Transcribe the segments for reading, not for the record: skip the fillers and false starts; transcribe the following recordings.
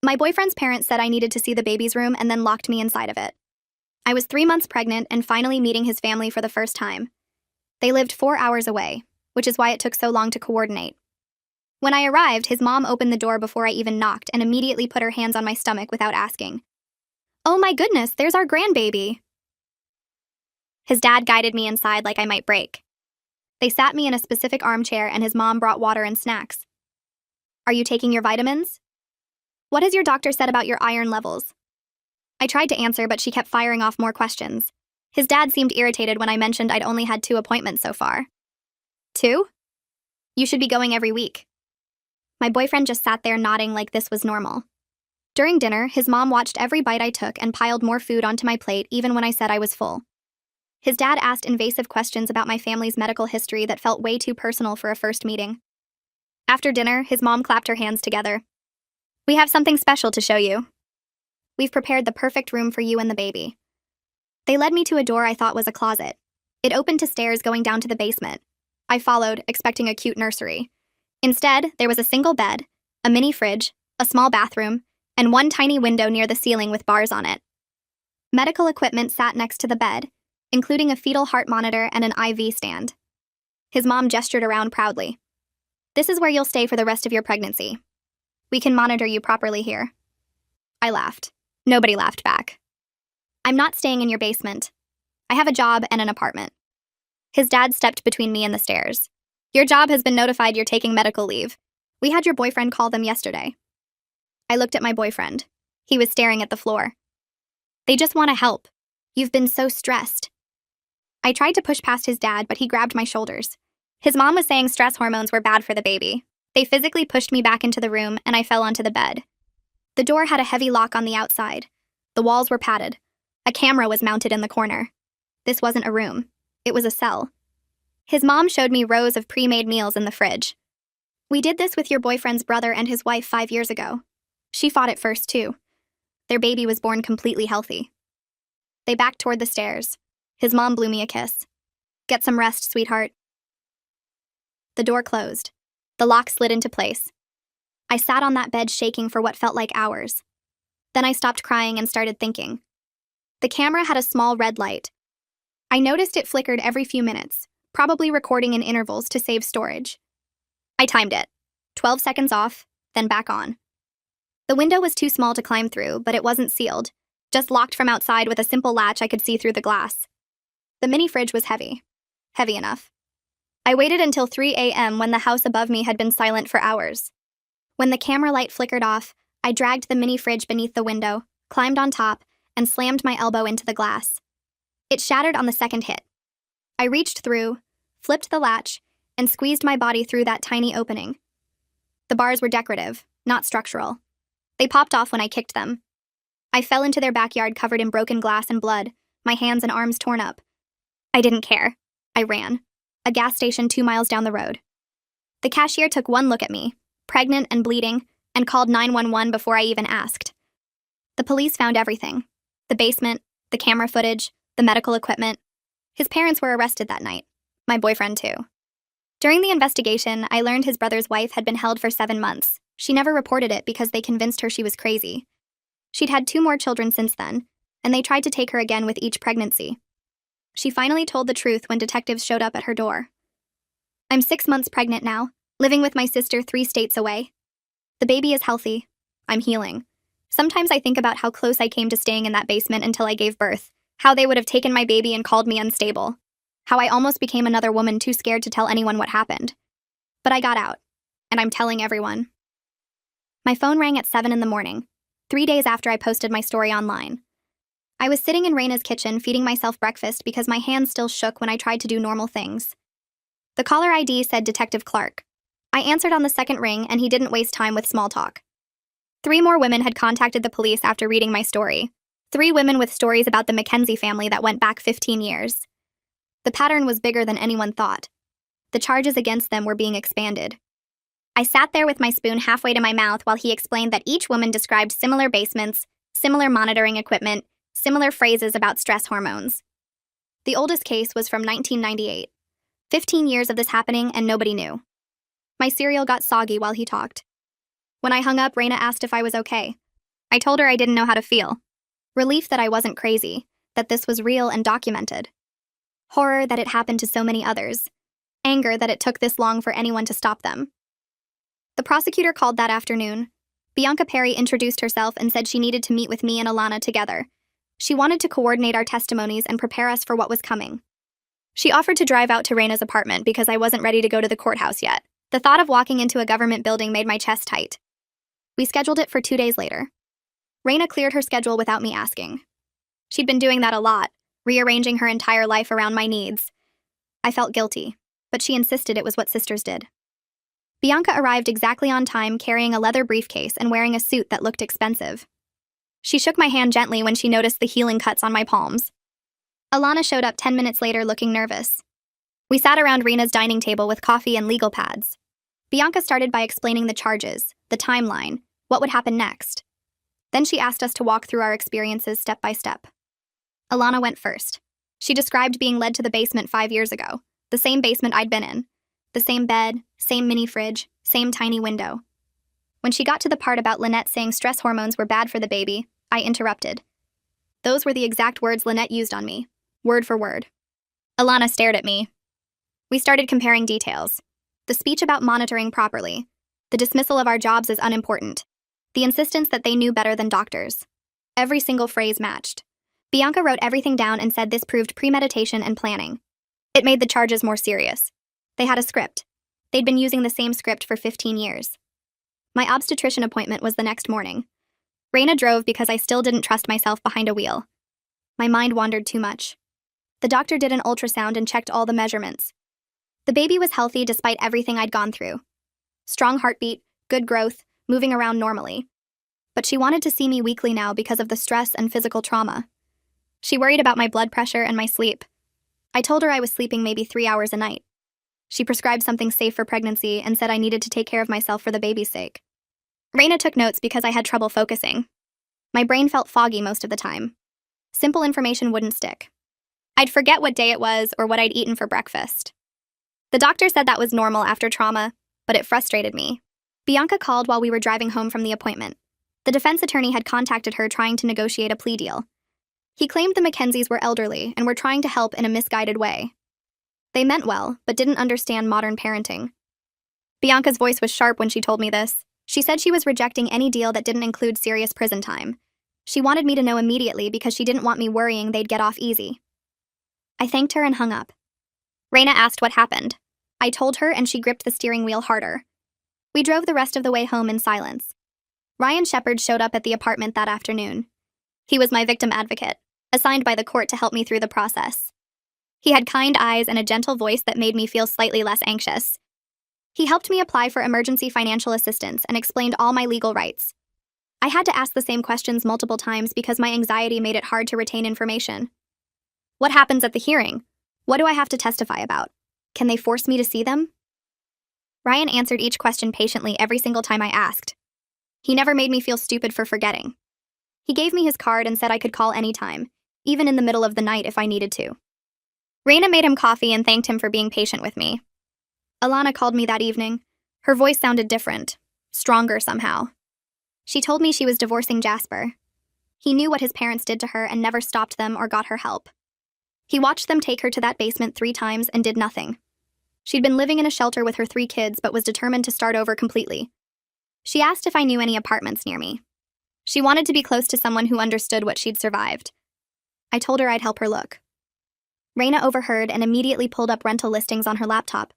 My boyfriend's parents said I needed to see the baby's room and then locked me inside of it. I was 3 months pregnant and finally meeting his family for the first time. They lived 4 hours away, which is why it took so long to coordinate. When I arrived, his mom opened the door before I even knocked and immediately put her hands on my stomach without asking. "Oh my goodness, there's our grandbaby." His dad guided me inside like I might break. They sat me in a specific armchair and his mom brought water and snacks. "Are you taking your vitamins? What has your doctor said about your iron levels?" I tried to answer, but she kept firing off more questions. His dad seemed irritated when I mentioned I'd only had 2 appointments so far. 2? You should be going every week. My boyfriend just sat there nodding like this was normal. During dinner, his mom watched every bite I took and piled more food onto my plate even when I said I was full. His dad asked invasive questions about my family's medical history that felt way too personal for a first meeting. After dinner, his mom clapped her hands together. "We have something special to show you. We've prepared the perfect room for you and the baby." They led me to a door I thought was a closet. It opened to stairs going down to the basement. I followed, expecting a cute nursery. Instead, there was a single bed, a mini fridge, a small bathroom, and one tiny window near the ceiling with bars on it. Medical equipment sat next to the bed, including a fetal heart monitor and an IV stand. His mom gestured around proudly. "This is where you'll stay for the rest of your pregnancy. We can monitor you properly here." I laughed. Nobody laughed back. "I'm not staying in your basement. I have a job and an apartment." His dad stepped between me and the stairs. "Your job has been notified you're taking medical leave. We had your boyfriend call them yesterday." I looked at my boyfriend. He was staring at the floor. "They just want to help. You've been so stressed." I tried to push past his dad, but he grabbed my shoulders. His mom was saying stress hormones were bad for the baby. They physically pushed me back into the room, and I fell onto the bed. The door had a heavy lock on the outside. The walls were padded. A camera was mounted in the corner. This wasn't a room. It was a cell. His mom showed me rows of pre-made meals in the fridge. "We did this with your boyfriend's brother and his wife 5 years ago. She fought it first, too. Their baby was born completely healthy." They backed toward the stairs. His mom blew me a kiss. "Get some rest, sweetheart." The door closed. The lock slid into place. I sat on that bed shaking for what felt like hours. Then I stopped crying and started thinking. The camera had a small red light. I noticed it flickered every few minutes, probably recording in intervals to save storage. I timed it. 12 seconds off, then back on. The window was too small to climb through, but it wasn't sealed, just locked from outside with a simple latch I could see through the glass. The mini fridge was heavy. Heavy enough. I waited until 3 a.m. when the house above me had been silent for hours. When the camera light flickered off, I dragged the mini fridge beneath the window, climbed on top, and slammed my elbow into the glass. It shattered on the second hit. I reached through, flipped the latch, and squeezed my body through that tiny opening. The bars were decorative, not structural. They popped off when I kicked them. I fell into their backyard covered in broken glass and blood, my hands and arms torn up. I didn't care. I ran. A gas station 2 miles down the road. The cashier took one look at me, pregnant and bleeding, and called 911 before I even asked. The police found everything. The basement, the camera footage, the medical equipment. His parents were arrested that night. My boyfriend, too. During the investigation, I learned his brother's wife had been held for 7 months. She never reported it because they convinced her she was crazy. She'd had 2 more children since then, and they tried to take her again with each pregnancy. She finally told the truth when detectives showed up at her door. "I'm 6 months pregnant now, living with my sister 3 states away. The baby is healthy. I'm healing. Sometimes I think about how close I came to staying in that basement until I gave birth, how they would have taken my baby and called me unstable, how I almost became another woman too scared to tell anyone what happened. But I got out, and I'm telling everyone." My phone rang at 7 in the morning, 3 days after I posted my story online. I was sitting in Raina's kitchen feeding myself breakfast because my hands still shook when I tried to do normal things. The caller ID said Detective Clark. I answered on the second ring, and he didn't waste time with small talk. 3 more women had contacted the police after reading my story. 3 women with stories about the Mackenzie family that went back 15 years. The pattern was bigger than anyone thought. The charges against them were being expanded. I sat there with my spoon halfway to my mouth while he explained that each woman described similar basements, similar monitoring equipment, similar phrases about stress hormones. The oldest case was from 1998. 15 years of this happening and nobody knew. My cereal got soggy while he talked. When I hung up, Raina asked if I was okay. I told her I didn't know how to feel. Relief that I wasn't crazy, that this was real and documented. Horror that it happened to so many others. Anger that it took this long for anyone to stop them. The prosecutor called that afternoon. Bianca Perry introduced herself and said she needed to meet with me and Alana together. She wanted to coordinate our testimonies and prepare us for what was coming. She offered to drive out to Raina's apartment because I wasn't ready to go to the courthouse yet. The thought of walking into a government building made my chest tight. We scheduled it for 2 days later. Raina cleared her schedule without me asking. She'd been doing that a lot, rearranging her entire life around my needs. I felt guilty, but she insisted it was what sisters did. Bianca arrived exactly on time, carrying a leather briefcase and wearing a suit that looked expensive. She shook my hand gently when she noticed the healing cuts on my palms. Alana showed up 10 minutes later looking nervous. We sat around Rena's dining table with coffee and legal pads. Bianca started by explaining the charges, the timeline, what would happen next. Then she asked us to walk through our experiences step by step. Alana went first. She described being led to the basement 5 years ago, the same basement I'd been in. The same bed, same mini fridge, same tiny window. When she got to the part about Lynette saying stress hormones were bad for the baby, I interrupted. Those were the exact words Lynette used on me, word for word. Alana stared at me. We started comparing details. The speech about monitoring properly, the dismissal of our jobs as unimportant, the insistence that they knew better than doctors. Every single phrase matched. Bianca wrote everything down and said this proved premeditation and planning. It made the charges more serious. They had a script. They'd been using the same script for 15 years. My obstetrician appointment was the next morning. Raina drove because I still didn't trust myself behind a wheel. My mind wandered too much. The doctor did an ultrasound and checked all the measurements. The baby was healthy despite everything I'd gone through. Strong heartbeat, good growth, moving around normally. But she wanted to see me weekly now because of the stress and physical trauma. She worried about my blood pressure and my sleep. I told her I was sleeping maybe 3 hours a night. She prescribed something safe for pregnancy and said I needed to take care of myself for the baby's sake. Raina took notes because I had trouble focusing. My brain felt foggy most of the time. Simple information wouldn't stick. I'd forget what day it was or what I'd eaten for breakfast. The doctor said that was normal after trauma, but it frustrated me. Bianca called while we were driving home from the appointment. The defense attorney had contacted her trying to negotiate a plea deal. He claimed the Mackenzies were elderly and were trying to help in a misguided way. They meant well, but didn't understand modern parenting. Bianca's voice was sharp when she told me this. She said she was rejecting any deal that didn't include serious prison time. She wanted me to know immediately because she didn't want me worrying they'd get off easy. I thanked her and hung up. Raina asked what happened. I told her and she gripped the steering wheel harder. We drove the rest of the way home in silence. Ryan Shepard showed up at the apartment that afternoon. He was my victim advocate, assigned by the court to help me through the process. He had kind eyes and a gentle voice that made me feel slightly less anxious. He helped me apply for emergency financial assistance and explained all my legal rights. I had to ask the same questions multiple times because my anxiety made it hard to retain information. What happens at the hearing? What do I have to testify about? Can they force me to see them? Ryan answered each question patiently every single time I asked. He never made me feel stupid for forgetting. He gave me his card and said I could call anytime, even in the middle of the night if I needed to. Raina made him coffee and thanked him for being patient with me. Alana called me that evening. Her voice sounded different, stronger somehow. She told me she was divorcing Jasper. He knew what his parents did to her and never stopped them or got her help. He watched them take her to that basement 3 times and did nothing. She'd been living in a shelter with her 3 kids but was determined to start over completely. She asked if I knew any apartments near me. She wanted to be close to someone who understood what she'd survived. I told her I'd help her look. Raina overheard and immediately pulled up rental listings on her laptop.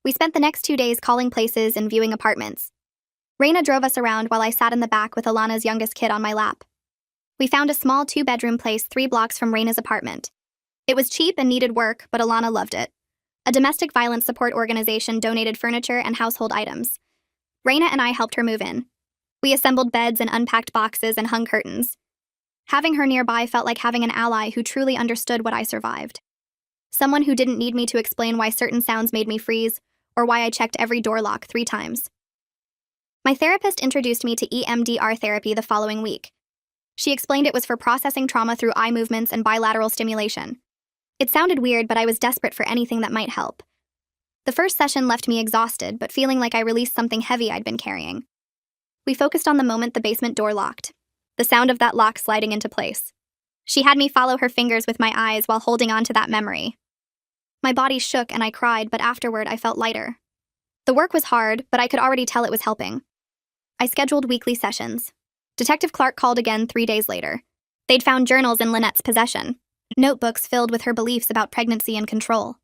We spent the next 2 days calling places and viewing apartments. Raina drove us around while I sat in the back with Alana's youngest kid on my lap. We found a small 2-bedroom place 3 blocks from Raina's apartment. It was cheap and needed work, but Alana loved it. A domestic violence support organization donated furniture and household items. Raina and I helped her move in. We assembled beds and unpacked boxes and hung curtains. Having her nearby felt like having an ally who truly understood what I survived. Someone who didn't need me to explain why certain sounds made me freeze, or why I checked every door lock 3 times. My therapist introduced me to EMDR therapy the following week. She explained it was for processing trauma through eye movements and bilateral stimulation. It sounded weird, but I was desperate for anything that might help. The first session left me exhausted, but feeling like I released something heavy I'd been carrying. We focused on the moment the basement door locked. the sound of that lock sliding into place. She had me follow her fingers with my eyes while holding on to that memory. My body shook and I cried, but afterward I felt lighter. The work was hard, but I could already tell it was helping. I scheduled weekly sessions. Detective Clark called again 3 days later. They'd found journals in Lynette's possession, notebooks filled with her beliefs about pregnancy and control.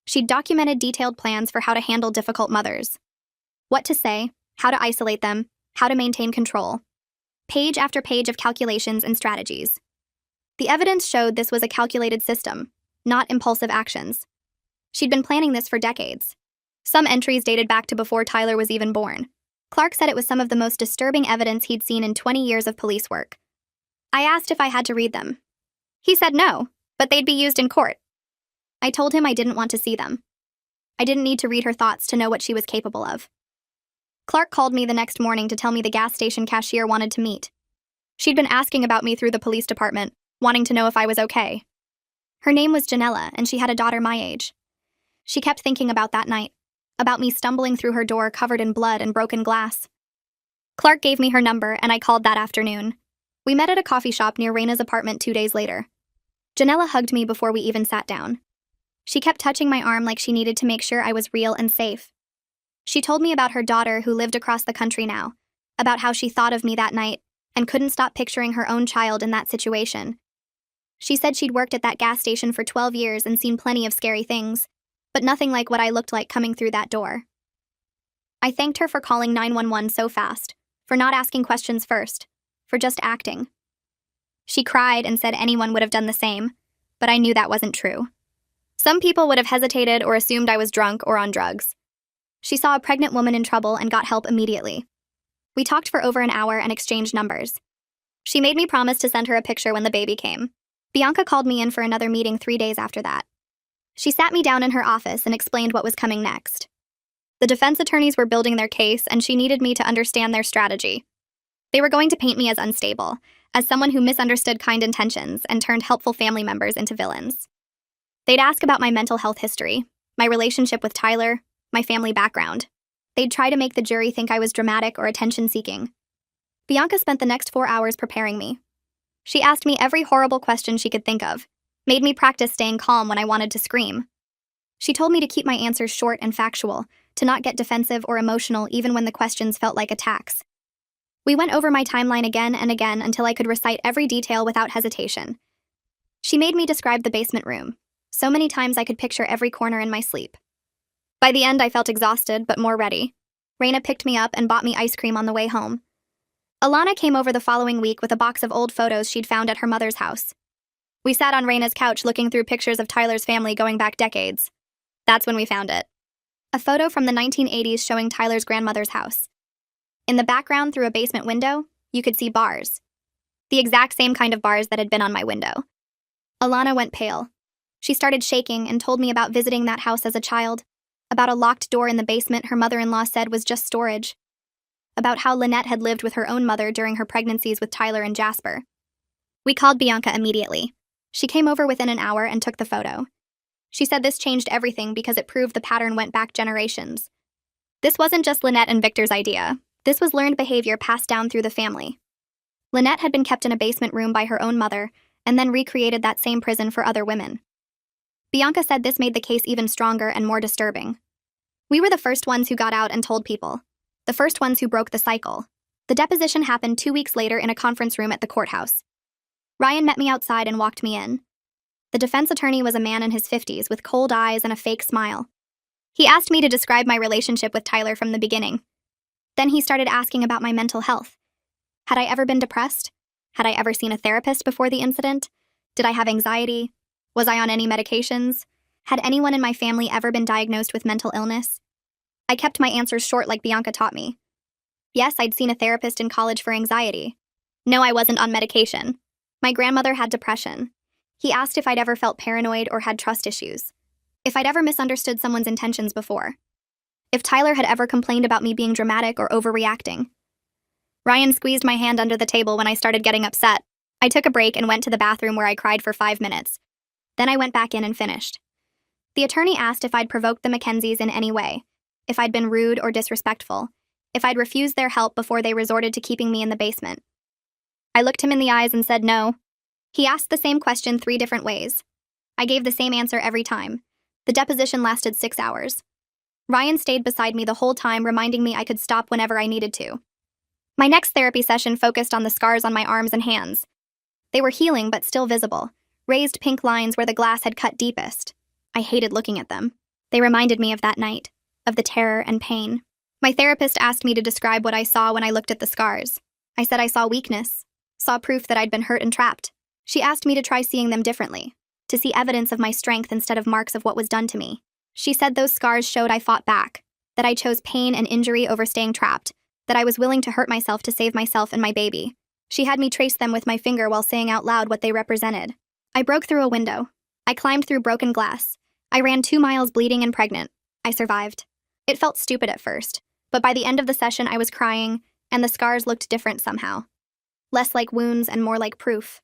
She'd documented detailed plans for how to handle difficult mothers. What to say, how to isolate them, how to maintain control. Page after page of calculations and strategies. The evidence showed this was a calculated system, not impulsive actions. She'd been planning this for decades. Some entries dated back to before Tyler was even born. Clark said it was some of the most disturbing evidence he'd seen in 20 years of police work. I asked if I had to read them. He said no, but they'd be used in court. I told him I didn't want to see them. I didn't need to read her thoughts to know what she was capable of. Clark called me the next morning to tell me the gas station cashier wanted to meet. She'd been asking about me through the police department, wanting to know if I was okay. Her name was Janella, and she had a daughter my age. She kept thinking about that night, about me stumbling through her door covered in blood and broken glass. Clark gave me her number, and I called that afternoon. We met at a coffee shop near Raina's apartment 2 days later. Janella hugged me before we even sat down. She kept touching my arm like she needed to make sure I was real and safe. She told me about her daughter who lived across the country now, about how she thought of me that night and couldn't stop picturing her own child in that situation. She said she'd worked at that gas station for 12 years and seen plenty of scary things, but nothing like what I looked like coming through that door. I thanked her for calling 911 so fast, for not asking questions first, for just acting. She cried and said anyone would have done the same, but I knew that wasn't true. Some people would have hesitated or assumed I was drunk or on drugs. She saw a pregnant woman in trouble and got help immediately. We talked for over an hour and exchanged numbers. She made me promise to send her a picture when the baby came. Bianca called me in for another meeting 3 days after that. She sat me down in her office and explained what was coming next. The defense attorneys were building their case, and she needed me to understand their strategy. They were going to paint me as unstable, as someone who misunderstood kind intentions and turned helpful family members into villains. They'd ask about my mental health history, my relationship with Tyler, my family background. They'd try to make the jury think I was dramatic or attention-seeking. Bianca spent the next 4 hours preparing me. She asked me every horrible question she could think of, made me practice staying calm when I wanted to scream. She told me to keep my answers short and factual, to not get defensive or emotional even when the questions felt like attacks. We went over my timeline again and again until I could recite every detail without hesitation. She made me describe the basement room. So many times I could picture every corner in my sleep. By the end, I felt exhausted, but more ready. Raina picked me up and bought me ice cream on the way home. Alana came over the following week with a box of old photos she'd found at her mother's house. We sat on Raina's couch looking through pictures of Tyler's family going back decades. That's when we found it. A photo from the 1980s showing Tyler's grandmother's house. In the background, through a basement window, you could see bars. The exact same kind of bars that had been on my window. Alana went pale. She started shaking and told me about visiting that house as a child, about a locked door in the basement her mother-in-law said was just storage, about how Lynette had lived with her own mother during her pregnancies with Tyler and Jasper. We called Bianca immediately. She came over within an hour and took the photo. She said this changed everything because it proved the pattern went back generations. This wasn't just Lynette and Victor's idea. This was learned behavior passed down through the family. Lynette had been kept in a basement room by her own mother and then recreated that same prison for other women. Bianca said this made the case even stronger and more disturbing. We were the first ones who got out and told people. The first ones who broke the cycle. The deposition happened 2 weeks later in a conference room at the courthouse. Ryan met me outside and walked me in. The defense attorney was a man in his 50s with cold eyes and a fake smile. He asked me to describe my relationship with Tyler from the beginning. Then he started asking about my mental health. Had I ever been depressed? Had I ever seen a therapist before the incident? Did I have anxiety? Was I on any medications? Had anyone in my family ever been diagnosed with mental illness? I kept my answers short like Bianca taught me. Yes, I'd seen a therapist in college for anxiety. No, I wasn't on medication. My grandmother had depression. He asked if I'd ever felt paranoid or had trust issues. If I'd ever misunderstood someone's intentions before. If Tyler had ever complained about me being dramatic or overreacting. Ryan squeezed my hand under the table when I started getting upset. I took a break and went to the bathroom where I cried for 5 minutes. Then I went back in and finished. The attorney asked if I'd provoked the Mackenzies in any way, if I'd been rude or disrespectful, if I'd refused their help before they resorted to keeping me in the basement. I looked him in the eyes and said no. He asked the same question 3 different ways. I gave the same answer every time. The deposition lasted 6 hours. Ryan stayed beside me the whole time, reminding me I could stop whenever I needed to. My next therapy session focused on the scars on my arms and hands. They were healing but still visible, raised pink lines where the glass had cut deepest. I hated looking at them. They reminded me of that night, of the terror and pain. My therapist asked me to describe what I saw when I looked at the scars. I said I saw weakness, saw proof that I'd been hurt and trapped. She asked me to try seeing them differently, to see evidence of my strength instead of marks of what was done to me. She said those scars showed I fought back, that I chose pain and injury over staying trapped, that I was willing to hurt myself to save myself and my baby. She had me trace them with my finger while saying out loud what they represented. I broke through a window. I climbed through broken glass. I ran 2 miles bleeding and pregnant. I survived. It felt stupid at first, but by the end of the session I was crying, and the scars looked different somehow. Less like wounds and more like proof.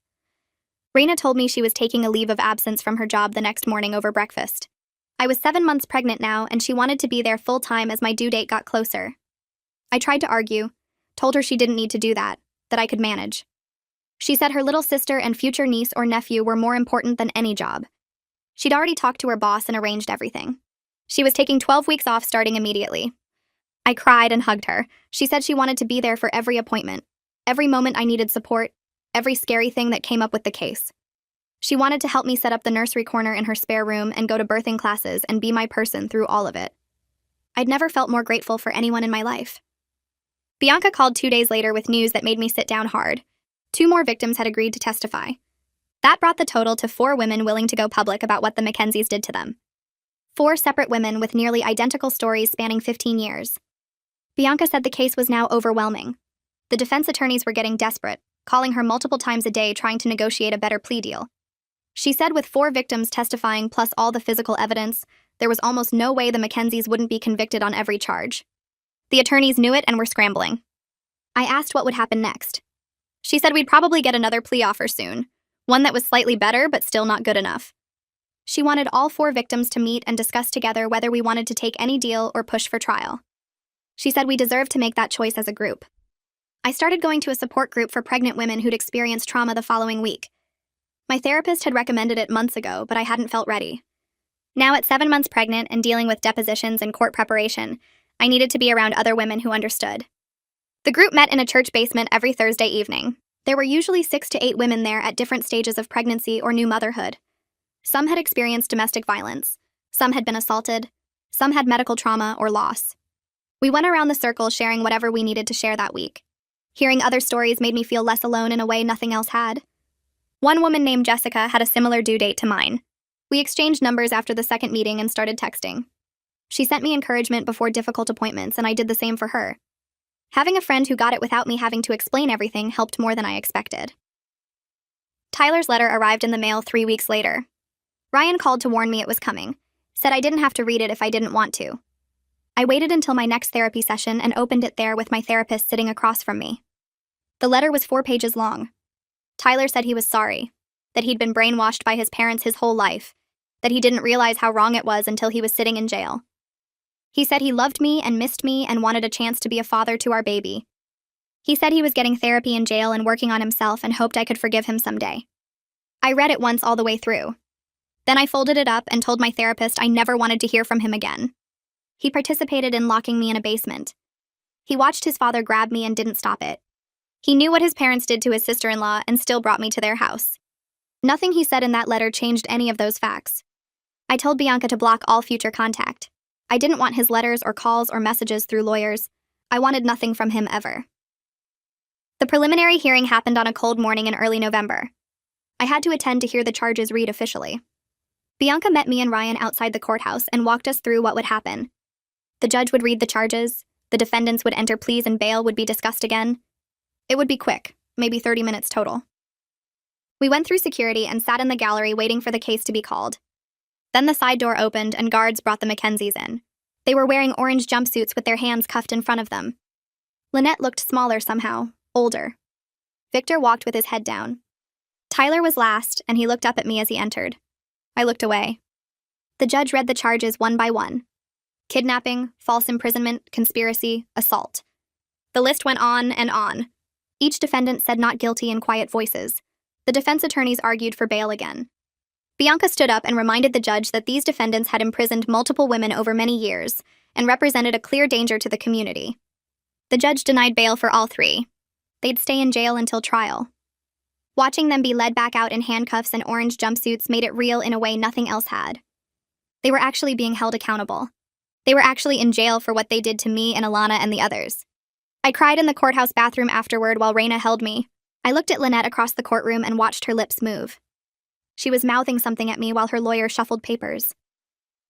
Raina told me she was taking a leave of absence from her job the next morning over breakfast. I was 7 months pregnant now, and she wanted to be there full-time as my due date got closer. I tried to argue, told her she didn't need to do that I could manage. She said her little sister and future niece or nephew were more important than any job. She'd already talked to her boss and arranged everything. She was taking 12 weeks off starting immediately. I cried and hugged her. She said she wanted to be there for every appointment, every moment I needed support, every scary thing that came up with the case. She wanted to help me set up the nursery corner in her spare room and go to birthing classes and be my person through all of it. I'd never felt more grateful for anyone in my life. Bianca called 2 days later with news that made me sit down hard. 2 more victims had agreed to testify. That brought the total to 4 women willing to go public about what the Mackenzies did to them. 4 separate women with nearly identical stories spanning 15 years. Bianca said the case was now overwhelming. The defense attorneys were getting desperate, calling her multiple times a day trying to negotiate a better plea deal. She said with 4 victims testifying plus all the physical evidence, there was almost no way the Mackenzies wouldn't be convicted on every charge. The attorneys knew it and were scrambling. I asked what would happen next. She said we'd probably get another plea offer soon, one that was slightly better but still not good enough. She wanted all 4 victims to meet and discuss together whether we wanted to take any deal or push for trial. She said we deserved to make that choice as a group. I started going to a support group for pregnant women who'd experienced trauma the following week. My therapist had recommended it months ago, but I hadn't felt ready. Now at 7 months pregnant and dealing with depositions and court preparation, I needed to be around other women who understood. The group met in a church basement every Thursday evening. There were usually 6 to 8 women there at different stages of pregnancy or new motherhood. Some had experienced domestic violence, some had been assaulted, some had medical trauma or loss. We went around the circle sharing whatever we needed to share that week. Hearing other stories made me feel less alone in a way nothing else had. One woman named Jessica had a similar due date to mine. We exchanged numbers after the second meeting and started texting. She sent me encouragement before difficult appointments, and I did the same for her. Having a friend who got it without me having to explain everything helped more than I expected. Tyler's letter arrived in the mail 3 weeks later. Ryan called to warn me it was coming, said I didn't have to read it if I didn't want to. I waited until my next therapy session and opened it there with my therapist sitting across from me. The letter was 4 pages long. Tyler said he was sorry, that he'd been brainwashed by his parents his whole life, that he didn't realize how wrong it was until he was sitting in jail. He said he loved me and missed me and wanted a chance to be a father to our baby. He said he was getting therapy in jail and working on himself and hoped I could forgive him someday. I read it once all the way through. Then I folded it up and told my therapist I never wanted to hear from him again. He participated in locking me in a basement. He watched his father grab me and didn't stop it. He knew what his parents did to his sister-in-law and still brought me to their house. Nothing he said in that letter changed any of those facts. I told Bianca to block all future contact. I didn't want his letters or calls or messages through lawyers. I wanted nothing from him ever. The preliminary hearing happened on a cold morning in early November. I had to attend to hear the charges read officially. Bianca met me and Ryan outside the courthouse and walked us through what would happen. The judge would read the charges, the defendants would enter pleas and bail would be discussed again. It would be quick, maybe 30 minutes total. We went through security and sat in the gallery waiting for the case to be called. Then the side door opened and guards brought the Mackenzies in. They were wearing orange jumpsuits with their hands cuffed in front of them. Lynette looked smaller somehow, older. Victor walked with his head down. Tyler was last, and he looked up at me as he entered. I looked away. The judge read the charges one by one. Kidnapping, false imprisonment, conspiracy, assault. The list went on and on. Each defendant said not guilty in quiet voices. The defense attorneys argued for bail again. Bianca stood up and reminded the judge that these defendants had imprisoned multiple women over many years and represented a clear danger to the community. The judge denied bail for all three. They'd stay in jail until trial. Watching them be led back out in handcuffs and orange jumpsuits made it real in a way nothing else had. They were actually being held accountable. They were actually in jail for what they did to me and Alana and the others. I cried in the courthouse bathroom afterward while Raina held me. I looked at Lynette across the courtroom and watched her lips move. She was mouthing something at me while her lawyer shuffled papers.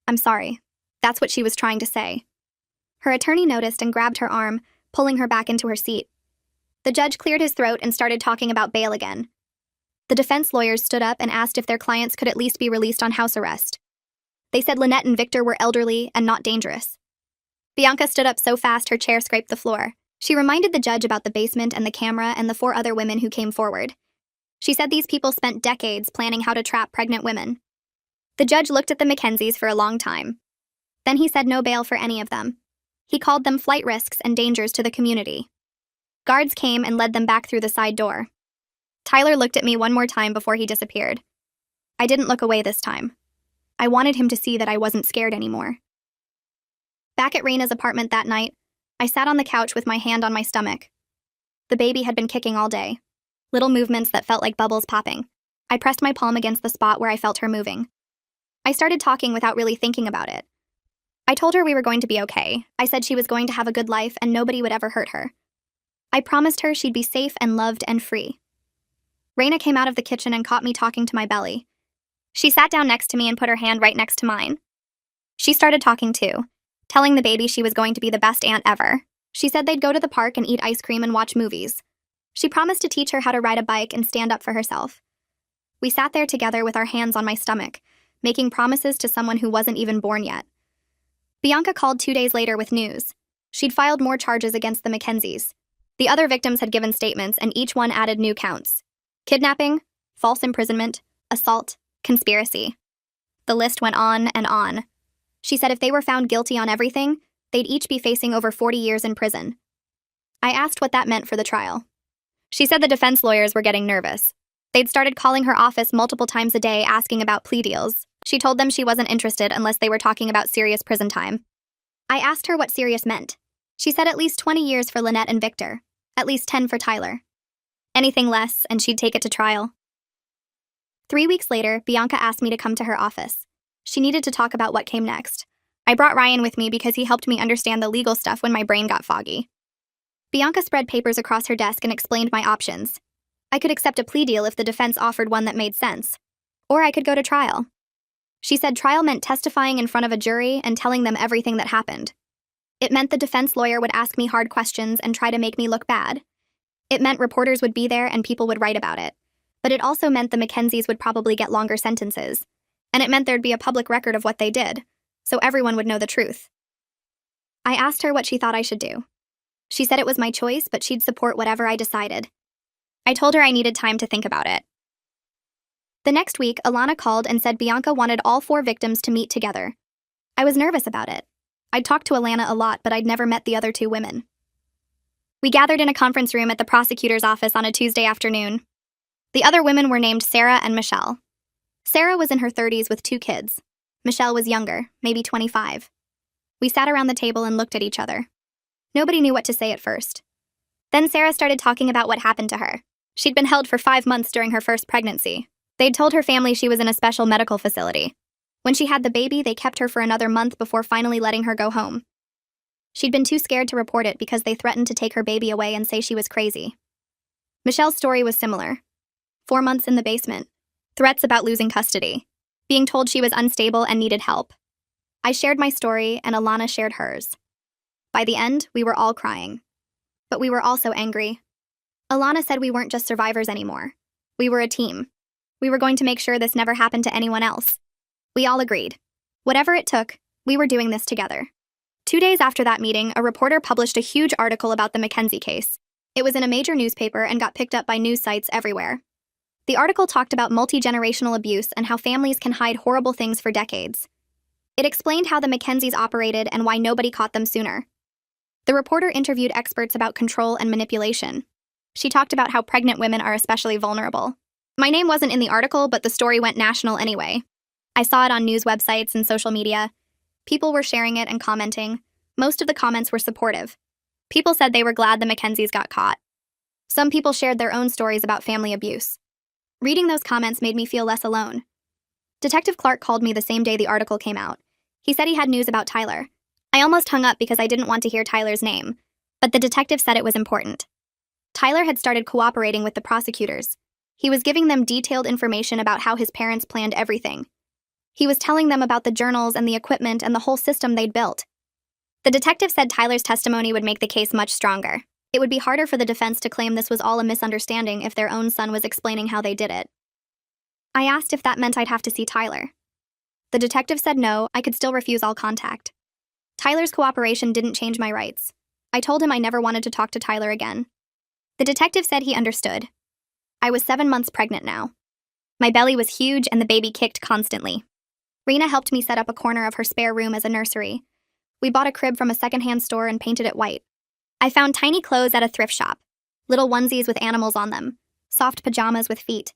I'm sorry. That's what she was trying to say. Her attorney noticed and grabbed her arm, pulling her back into her seat. The judge cleared his throat and started talking about bail again. The defense lawyers stood up and asked if their clients could at least be released on house arrest. They said Lynette and Victor were elderly and not dangerous. Bianca stood up so fast her chair scraped the floor. She reminded the judge about the basement and the camera and the 4 other women who came forward. She said these people spent decades planning how to trap pregnant women. The judge looked at the Mackenzies for a long time. Then he said no bail for any of them. He called them flight risks and dangers to the community. Guards came and led them back through the side door. Tyler looked at me one more time before he disappeared. I didn't look away this time. I wanted him to see that I wasn't scared anymore. Back at Raina's apartment that night, I sat on the couch with my hand on my stomach. The baby had been kicking all day. Little movements that felt like bubbles popping. I pressed my palm against the spot where I felt her moving. I started talking without really thinking about it. I told her we were going to be okay. I said she was going to have a good life and nobody would ever hurt her. I promised her she'd be safe and loved and free. Raina came out of the kitchen and caught me talking to my belly. She sat down next to me and put her hand right next to mine. She started talking too, telling the baby she was going to be the best aunt ever. She said they'd go to the park and eat ice cream and watch movies. She promised to teach her how to ride a bike and stand up for herself. We sat there together with our hands on my stomach, making promises to someone who wasn't even born yet. Bianca called 2 days later with news. She'd filed more charges against the Mackenzies. The other victims had given statements and each one added new counts. Kidnapping, false imprisonment, assault, conspiracy. The list went on and on. She said if they were found guilty on everything, they'd each be facing over 40 years in prison. I asked what that meant for the trial. She said the defense lawyers were getting nervous. They'd started calling her office multiple times a day asking about plea deals. She told them she wasn't interested unless they were talking about serious prison time. I asked her what serious meant. She said at least 20 years for Lynette and Victor, at least 10 for Tyler. Anything less, and she'd take it to trial. 3 weeks later, Bianca asked me to come to her office. She needed to talk about what came next. I brought Ryan with me because he helped me understand the legal stuff when my brain got foggy. Bianca spread papers across her desk and explained my options. I could accept a plea deal if the defense offered one that made sense. Or I could go to trial. She said trial meant testifying in front of a jury and telling them everything that happened. It meant the defense lawyer would ask me hard questions and try to make me look bad. It meant reporters would be there and people would write about it. But it also meant the Mackenzies would probably get longer sentences. And it meant there'd be a public record of what they did, so everyone would know the truth. I asked her what she thought I should do. She said it was my choice, but she'd support whatever I decided. I told her I needed time to think about it. The next week, Alana called and said Bianca wanted all 4 victims to meet together. I was nervous about it. I'd talked to Alana a lot, but I'd never met the other 2 women. We gathered in a conference room at the prosecutor's office on a Tuesday afternoon. The other women were named Sarah and Michelle. Sarah was in her 30s with 2 kids. Michelle was younger, maybe 25. We sat around the table and looked at each other. Nobody knew what to say at first. Then Sarah started talking about what happened to her. She'd been held for 5 months during her first pregnancy. They'd told her family she was in a special medical facility. When she had the baby, they kept her for another month before finally letting her go home. She'd been too scared to report it because they threatened to take her baby away and say she was crazy. Michelle's story was similar. 4 months in the basement. Threats about losing custody. Being told she was unstable and needed help. I shared my story and Alana shared hers. By the end, we were all crying. But we were also angry. Alana said we weren't just survivors anymore. We were a team. We were going to make sure this never happened to anyone else. We all agreed. Whatever it took, we were doing this together. 2 days after that meeting, a reporter published a huge article about the Mackenzie case. It was in a major newspaper and got picked up by news sites everywhere. The article talked about multi-generational abuse and how families can hide horrible things for decades. It explained how the Mackenzies operated and why nobody caught them sooner. The reporter interviewed experts about control and manipulation. She talked about how pregnant women are especially vulnerable. My name wasn't in the article, but the story went national anyway. I saw it on news websites and social media. People were sharing it and commenting. Most of the comments were supportive. People said they were glad the Mackenzies got caught. Some people shared their own stories about family abuse. Reading those comments made me feel less alone. Detective Clark called me the same day the article came out. He said he had news about Tyler. I almost hung up because I didn't want to hear Tyler's name, but the detective said it was important. Tyler had started cooperating with the prosecutors. He was giving them detailed information about how his parents planned everything. He was telling them about the journals and the equipment and the whole system they'd built. The detective said Tyler's testimony would make the case much stronger. It would be harder for the defense to claim this was all a misunderstanding if their own son was explaining how they did it. I asked if that meant I'd have to see Tyler. The detective said no, I could still refuse all contact. Tyler's cooperation didn't change my rights. I told him I never wanted to talk to Tyler again. The detective said he understood. I was 7 months pregnant now. My belly was huge and the baby kicked constantly. Rena helped me set up a corner of her spare room as a nursery. We bought a crib from a secondhand store and painted it white. I found tiny clothes at a thrift shop, little onesies with animals on them, soft pajamas with feet.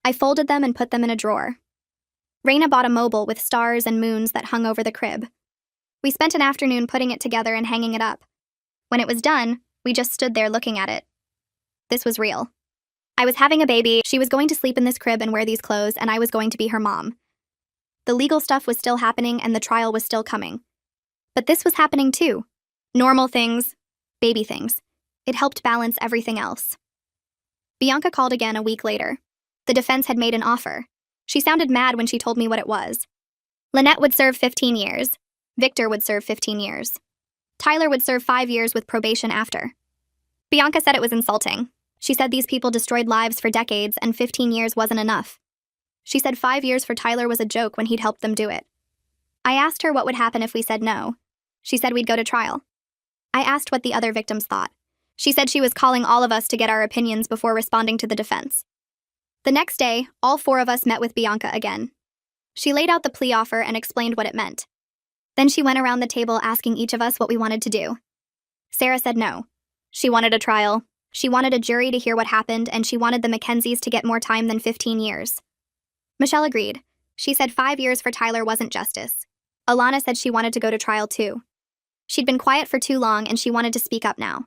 I folded them and put them in a drawer. Rena bought a mobile with stars and moons that hung over the crib. We spent an afternoon putting it together and hanging it up. When it was done, we just stood there looking at it. This was real. I was having a baby, she was going to sleep in this crib and wear these clothes, and I was going to be her mom. The legal stuff was still happening and the trial was still coming. But this was happening too. Normal things, baby things. It helped balance everything else. Bianca called again a week later. The defense had made an offer. She sounded mad when she told me what it was. Lynette would serve 15 years. Victor would serve 15 years. Tyler would serve 5 years with probation after. Bianca said it was insulting. She said these people destroyed lives for decades and 15 years wasn't enough. She said 5 years for Tyler was a joke when he'd helped them do it. I asked her what would happen if we said no. She said we'd go to trial. I asked what the other victims thought. She said she was calling all of us to get our opinions before responding to the defense. The next day, all 4 of us met with Bianca again. She laid out the plea offer and explained what it meant. Then she went around the table asking each of us what we wanted to do. Sarah said no. She wanted a trial. She wanted a jury to hear what happened, and she wanted the Mackenzies to get more time than 15 years. Michelle agreed. She said 5 years for Tyler wasn't justice. Alana said she wanted to go to trial too. She'd been quiet for too long and she wanted to speak up now.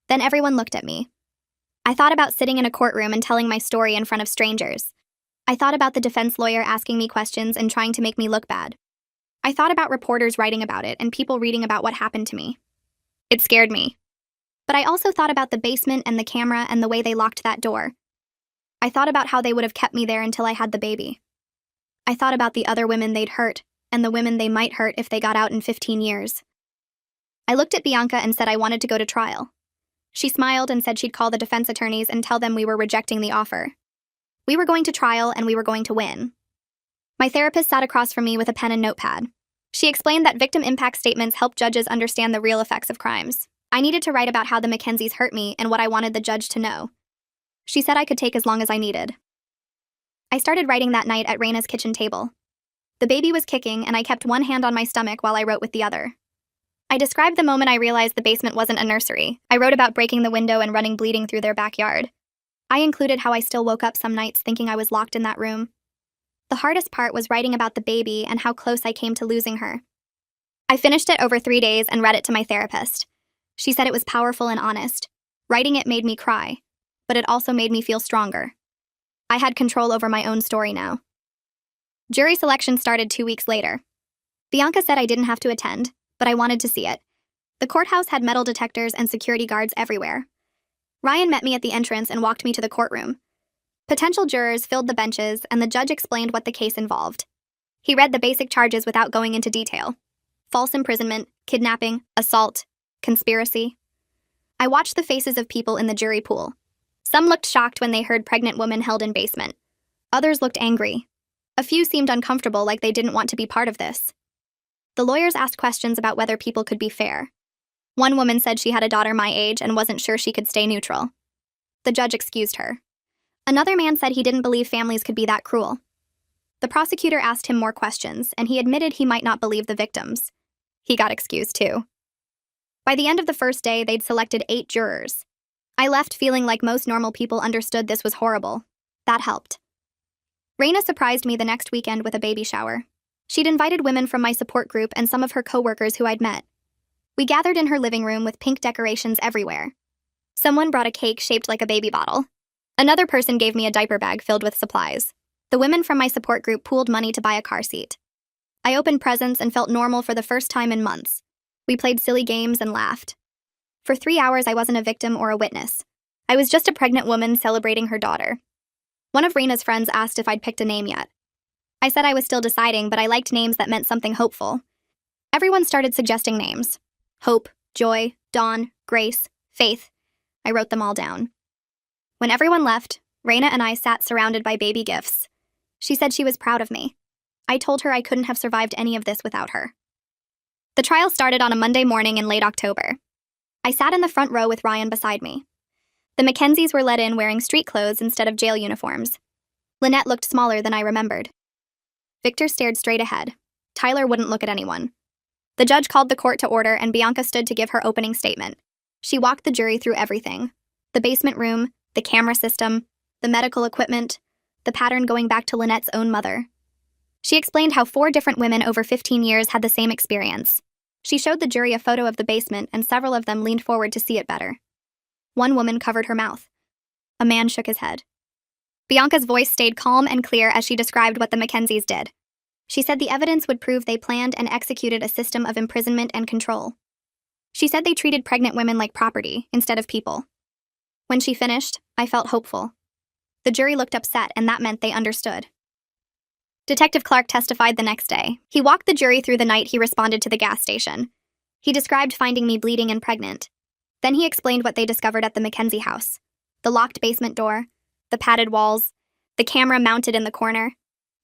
Then everyone looked at me. I thought about sitting in a courtroom and telling my story in front of strangers. I thought about the defense lawyer asking me questions and trying to make me look bad. I thought about reporters writing about it and people reading about what happened to me. It scared me. But I also thought about the basement and the camera and the way they locked that door. I thought about how they would have kept me there until I had the baby. I thought about the other women they'd hurt and the women they might hurt if they got out in 15 years. I looked at Bianca and said I wanted to go to trial. She smiled and said she'd call the defense attorneys and tell them we were rejecting the offer. We were going to trial and we were going to win. My therapist sat across from me with a pen and notepad. She explained that victim impact statements help judges understand the real effects of crimes. I needed to write about how the Mackenzies hurt me and what I wanted the judge to know. She said I could take as long as I needed. I started writing that night at Raina's kitchen table. The baby was kicking and I kept one hand on my stomach while I wrote with the other. I described the moment I realized the basement wasn't a nursery. I wrote about breaking the window and running bleeding through their backyard. I included how I still woke up some nights thinking I was locked in that room. The hardest part was writing about the baby and how close I came to losing her. I finished it over 3 days and read it to my therapist. She said it was powerful and honest. Writing it made me cry, but it also made me feel stronger. I had control over my own story now. Jury selection started 2 weeks later. Bianca said I didn't have to attend, but I wanted to see it. The courthouse had metal detectors and security guards everywhere. Ryan met me at the entrance and walked me to the courtroom. Potential jurors filled the benches, and the judge explained what the case involved. He read the basic charges without going into detail. False imprisonment, kidnapping, assault, conspiracy. I watched the faces of people in the jury pool. Some looked shocked when they heard pregnant woman held in basement. Others looked angry. A few seemed uncomfortable, like they didn't want to be part of this. The lawyers asked questions about whether people could be fair. One woman said she had a daughter my age and wasn't sure she could stay neutral. The judge excused her. Another man said he didn't believe families could be that cruel. The prosecutor asked him more questions, and he admitted he might not believe the victims. He got excused too. By the end of the first day, they'd selected 8 jurors. I left feeling like most normal people understood this was horrible. That helped. Raina surprised me the next weekend with a baby shower. She'd invited women from my support group and some of her coworkers who I'd met. We gathered in her living room with pink decorations everywhere. Someone brought a cake shaped like a baby bottle. Another person gave me a diaper bag filled with supplies. The women from my support group pooled money to buy a car seat. I opened presents and felt normal for the first time in months. We played silly games and laughed. For 3 hours, I wasn't a victim or a witness. I was just a pregnant woman celebrating her daughter. One of Raina's friends asked if I'd picked a name yet. I said I was still deciding, but I liked names that meant something hopeful. Everyone started suggesting names. Hope, Joy, Dawn, Grace, Faith. I wrote them all down. When everyone left, Raina and I sat surrounded by baby gifts. She said she was proud of me. I told her I couldn't have survived any of this without her. The trial started on a Monday morning in late October. I sat in the front row with Ryan beside me. The Mackenzies were let in wearing street clothes instead of jail uniforms. Lynette looked smaller than I remembered. Victor stared straight ahead. Tyler wouldn't look at anyone. The judge called the court to order and Bianca stood to give her opening statement. She walked the jury through everything. The basement room, the camera system, the medical equipment, the pattern going back to Lynette's own mother. She explained how 4 different women over 15 years had the same experience. She showed the jury a photo of the basement and several of them leaned forward to see it better. One woman covered her mouth. A man shook his head. Bianca's voice stayed calm and clear as she described what the Mackenzies did. She said the evidence would prove they planned and executed a system of imprisonment and control. She said they treated pregnant women like property instead of people. When she finished, I felt hopeful. The jury looked upset, and that meant they understood. Detective Clark testified the next day. He walked the jury through the night he responded to the gas station. He described finding me bleeding and pregnant. Then he explained what they discovered at the Mackenzie house. The locked basement door, the padded walls, the camera mounted in the corner,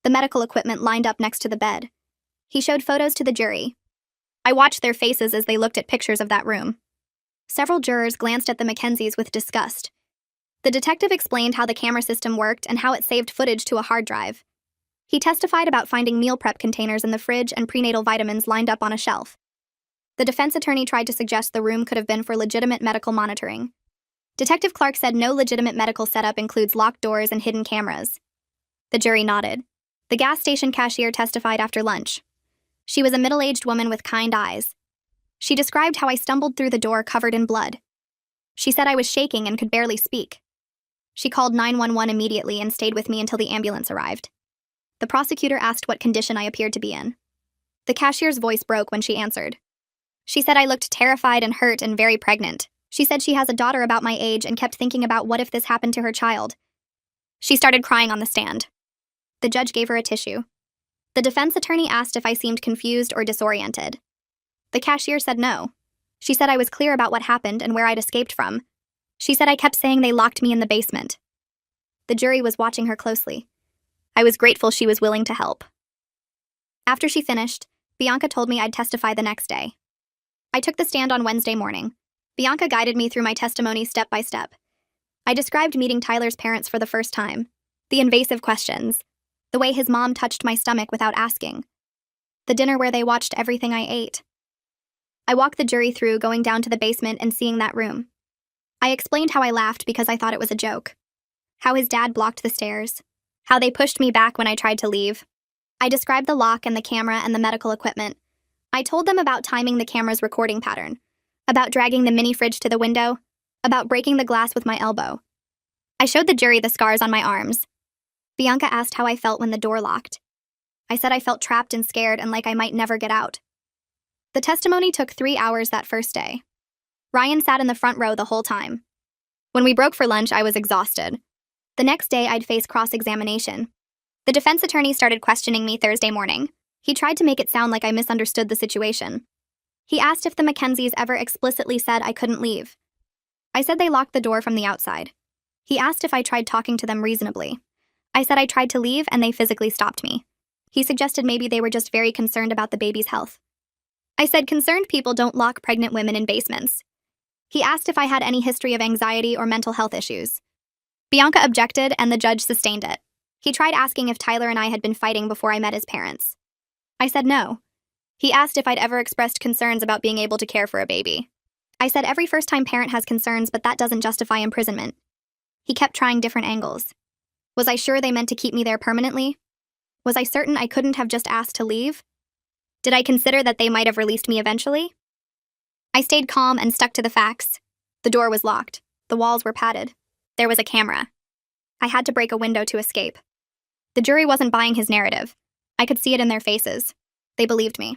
the medical equipment lined up next to the bed. He showed photos to the jury. I watched their faces as they looked at pictures of that room. Several jurors glanced at the Mackenzies with disgust. The detective explained how the camera system worked and how it saved footage to a hard drive. He testified about finding meal prep containers in the fridge and prenatal vitamins lined up on a shelf. The defense attorney tried to suggest the room could have been for legitimate medical monitoring. Detective Clark said no legitimate medical setup includes locked doors and hidden cameras. The jury nodded. The gas station cashier testified after lunch. She was a middle-aged woman with kind eyes. She described how I stumbled through the door covered in blood. She said I was shaking and could barely speak. She called 911 immediately and stayed with me until the ambulance arrived. The prosecutor asked what condition I appeared to be in. The cashier's voice broke when she answered. She said I looked terrified and hurt and very pregnant. She said she has a daughter about my age and kept thinking about what if this happened to her child. She started crying on the stand. The judge gave her a tissue. The defense attorney asked if I seemed confused or disoriented. The cashier said no. She said I was clear about what happened and where I'd escaped from. She said I kept saying they locked me in the basement. The jury was watching her closely. I was grateful she was willing to help. After she finished, Bianca told me I'd testify the next day. I took the stand on Wednesday morning. Bianca guided me through my testimony step by step. I described meeting Tyler's parents for the first time, the invasive questions, the way his mom touched my stomach without asking, the dinner where they watched everything I ate. I walked the jury through going down to the basement and seeing that room. I explained how I laughed because I thought it was a joke, how his dad blocked the stairs, how they pushed me back when I tried to leave. I described the lock and the camera and the medical equipment. I told them about timing the camera's recording pattern, about dragging the mini fridge to the window, about breaking the glass with my elbow. I showed the jury the scars on my arms. Bianca asked how I felt when the door locked. I said I felt trapped and scared and like I might never get out. The testimony took 3 hours that first day. Ryan sat in the front row the whole time. When we broke for lunch, I was exhausted. The next day, I'd face cross-examination. The defense attorney started questioning me Thursday morning. He tried to make it sound like I misunderstood the situation. He asked if the Mackenzies ever explicitly said I couldn't leave. I said they locked the door from the outside. He asked if I tried talking to them reasonably. I said I tried to leave and they physically stopped me. He suggested maybe they were just very concerned about the baby's health. I said concerned people don't lock pregnant women in basements. He asked if I had any history of anxiety or mental health issues. Bianca objected and the judge sustained it. He tried asking if Tyler and I had been fighting before I met his parents. I said no. He asked if I'd ever expressed concerns about being able to care for a baby. I said every first-time parent has concerns, but that doesn't justify imprisonment. He kept trying different angles. Was I sure they meant to keep me there permanently? Was I certain I couldn't have just asked to leave? Did I consider that they might have released me eventually? I stayed calm and stuck to the facts. The door was locked. The walls were padded. There was a camera. I had to break a window to escape. The jury wasn't buying his narrative. I could see it in their faces. They believed me.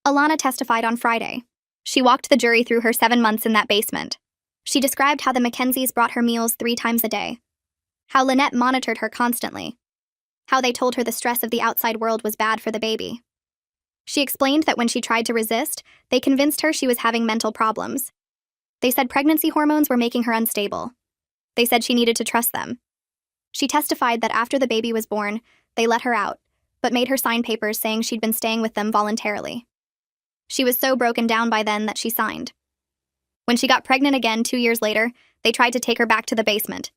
Alana testified on Friday. She walked the jury through her 7 months in that basement. She described how the Mackenzies brought her meals 3 times a day. How Lynette monitored her constantly. How they told her the stress of the outside world was bad for the baby. She explained that when she tried to resist, they convinced her she was having mental problems. They said pregnancy hormones were making her unstable. They said she needed to trust them. She testified that after the baby was born, they let her out, but made her sign papers saying she'd been staying with them voluntarily. She was so broken down by then that she signed. When she got pregnant again 2 years later, they tried to take her back to the basement.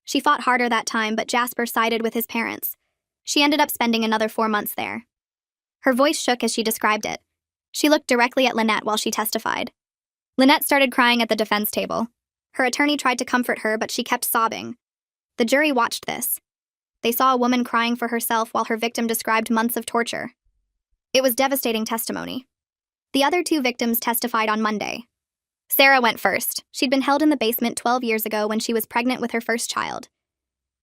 She fought harder that time, but Jasper sided with his parents. She ended up spending another 4 months there. Her voice shook as she described it. She looked directly at Lynette while she testified. Lynette started crying at the defense table. Her attorney tried to comfort her, but she kept sobbing. The jury watched this. They saw a woman crying for herself while her victim described months of torture. It was devastating testimony. The other 2 victims testified on Monday. Sarah went first. She'd been held in the basement 12 years ago when she was pregnant with her first child.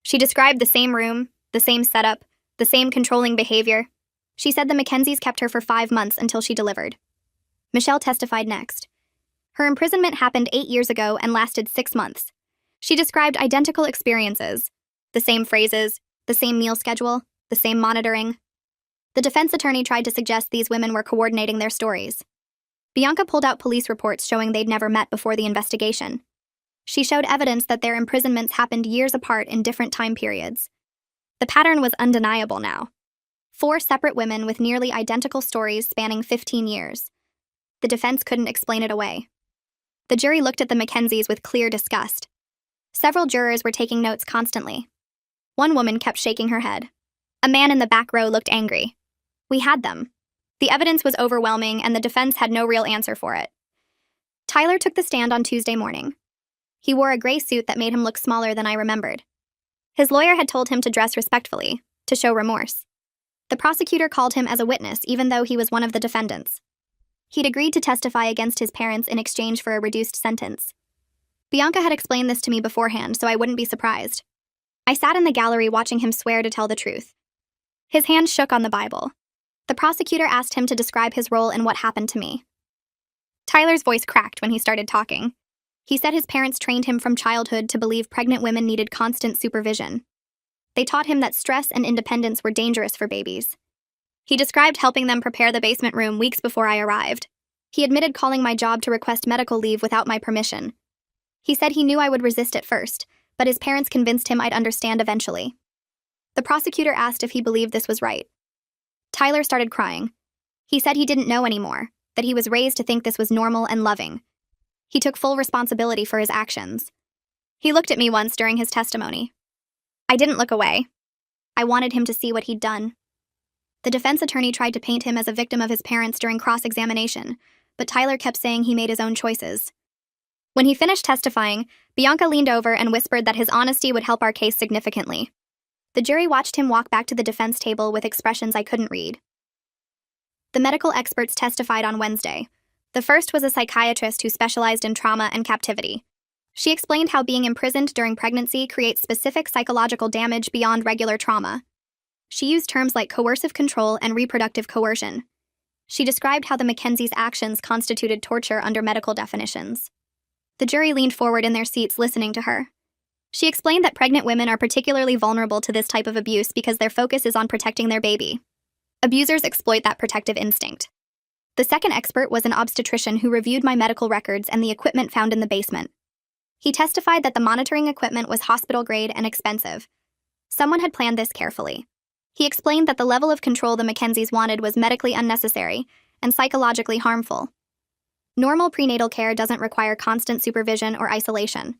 She described the same room, the same setup, the same controlling behavior. She said the Mackenzies kept her for 5 months until she delivered. Michelle testified next. Her imprisonment happened 8 years ago and lasted 6 months. She described identical experiences, the same phrases, the same meal schedule, the same monitoring. The defense attorney tried to suggest these women were coordinating their stories. Bianca pulled out police reports showing they'd never met before the investigation. She showed evidence that their imprisonments happened years apart in different time periods. The pattern was undeniable now. 4 separate women with nearly identical stories spanning 15 years. The defense couldn't explain it away. The jury looked at the Mackenzies with clear disgust. Several jurors were taking notes constantly. One woman kept shaking her head. A man in the back row looked angry. We had them. The evidence was overwhelming, and the defense had no real answer for it. Tyler took the stand on Tuesday morning. He wore a gray suit that made him look smaller than I remembered. His lawyer had told him to dress respectfully, to show remorse. The prosecutor called him as a witness, even though he was one of the defendants. He'd agreed to testify against his parents in exchange for a reduced sentence. Bianca had explained this to me beforehand, so I wouldn't be surprised. I sat in the gallery watching him swear to tell the truth. His hand shook on the Bible. The prosecutor asked him to describe his role in what happened to me. Tyler's voice cracked when he started talking. He said his parents trained him from childhood to believe pregnant women needed constant supervision. They taught him that stress and independence were dangerous for babies. He described helping them prepare the basement room weeks before I arrived. He admitted calling my job to request medical leave without my permission. He said he knew I would resist at first, but his parents convinced him I'd understand eventually. The prosecutor asked if he believed this was right. Tyler started crying. He said he didn't know anymore, that he was raised to think this was normal and loving. He took full responsibility for his actions. He looked at me once during his testimony. I didn't look away. I wanted him to see what he'd done. The defense attorney tried to paint him as a victim of his parents during cross-examination, but Tyler kept saying he made his own choices. When he finished testifying, Bianca leaned over and whispered that his honesty would help our case significantly. The jury watched him walk back to the defense table with expressions I couldn't read. The medical experts testified on Wednesday. The first was a psychiatrist who specialized in trauma and captivity. She explained how being imprisoned during pregnancy creates specific psychological damage beyond regular trauma. She used terms like coercive control and reproductive coercion. She described how the Mackenzies' actions constituted torture under medical definitions. The jury leaned forward in their seats listening to her. She explained that pregnant women are particularly vulnerable to this type of abuse because their focus is on protecting their baby. Abusers exploit that protective instinct. The second expert was an obstetrician who reviewed my medical records and the equipment found in the basement. He testified that the monitoring equipment was hospital-grade and expensive. Someone had planned this carefully. He explained that the level of control the Mackenzies wanted was medically unnecessary and psychologically harmful. Normal prenatal care doesn't require constant supervision or isolation.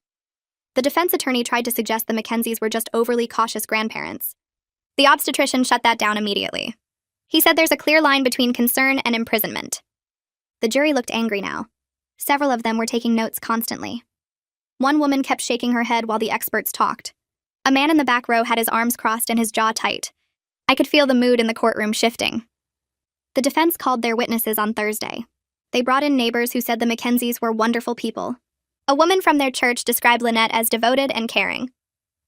The defense attorney tried to suggest the Mackenzies were just overly cautious grandparents. The obstetrician shut that down immediately. He said there's a clear line between concern and imprisonment. The jury looked angry now. Several of them were taking notes constantly. One woman kept shaking her head while the experts talked. A man in the back row had his arms crossed and his jaw tight. I could feel the mood in the courtroom shifting. The defense called their witnesses on Thursday. They brought in neighbors who said the Mackenzies were wonderful people. A woman from their church described Lynette as devoted and caring.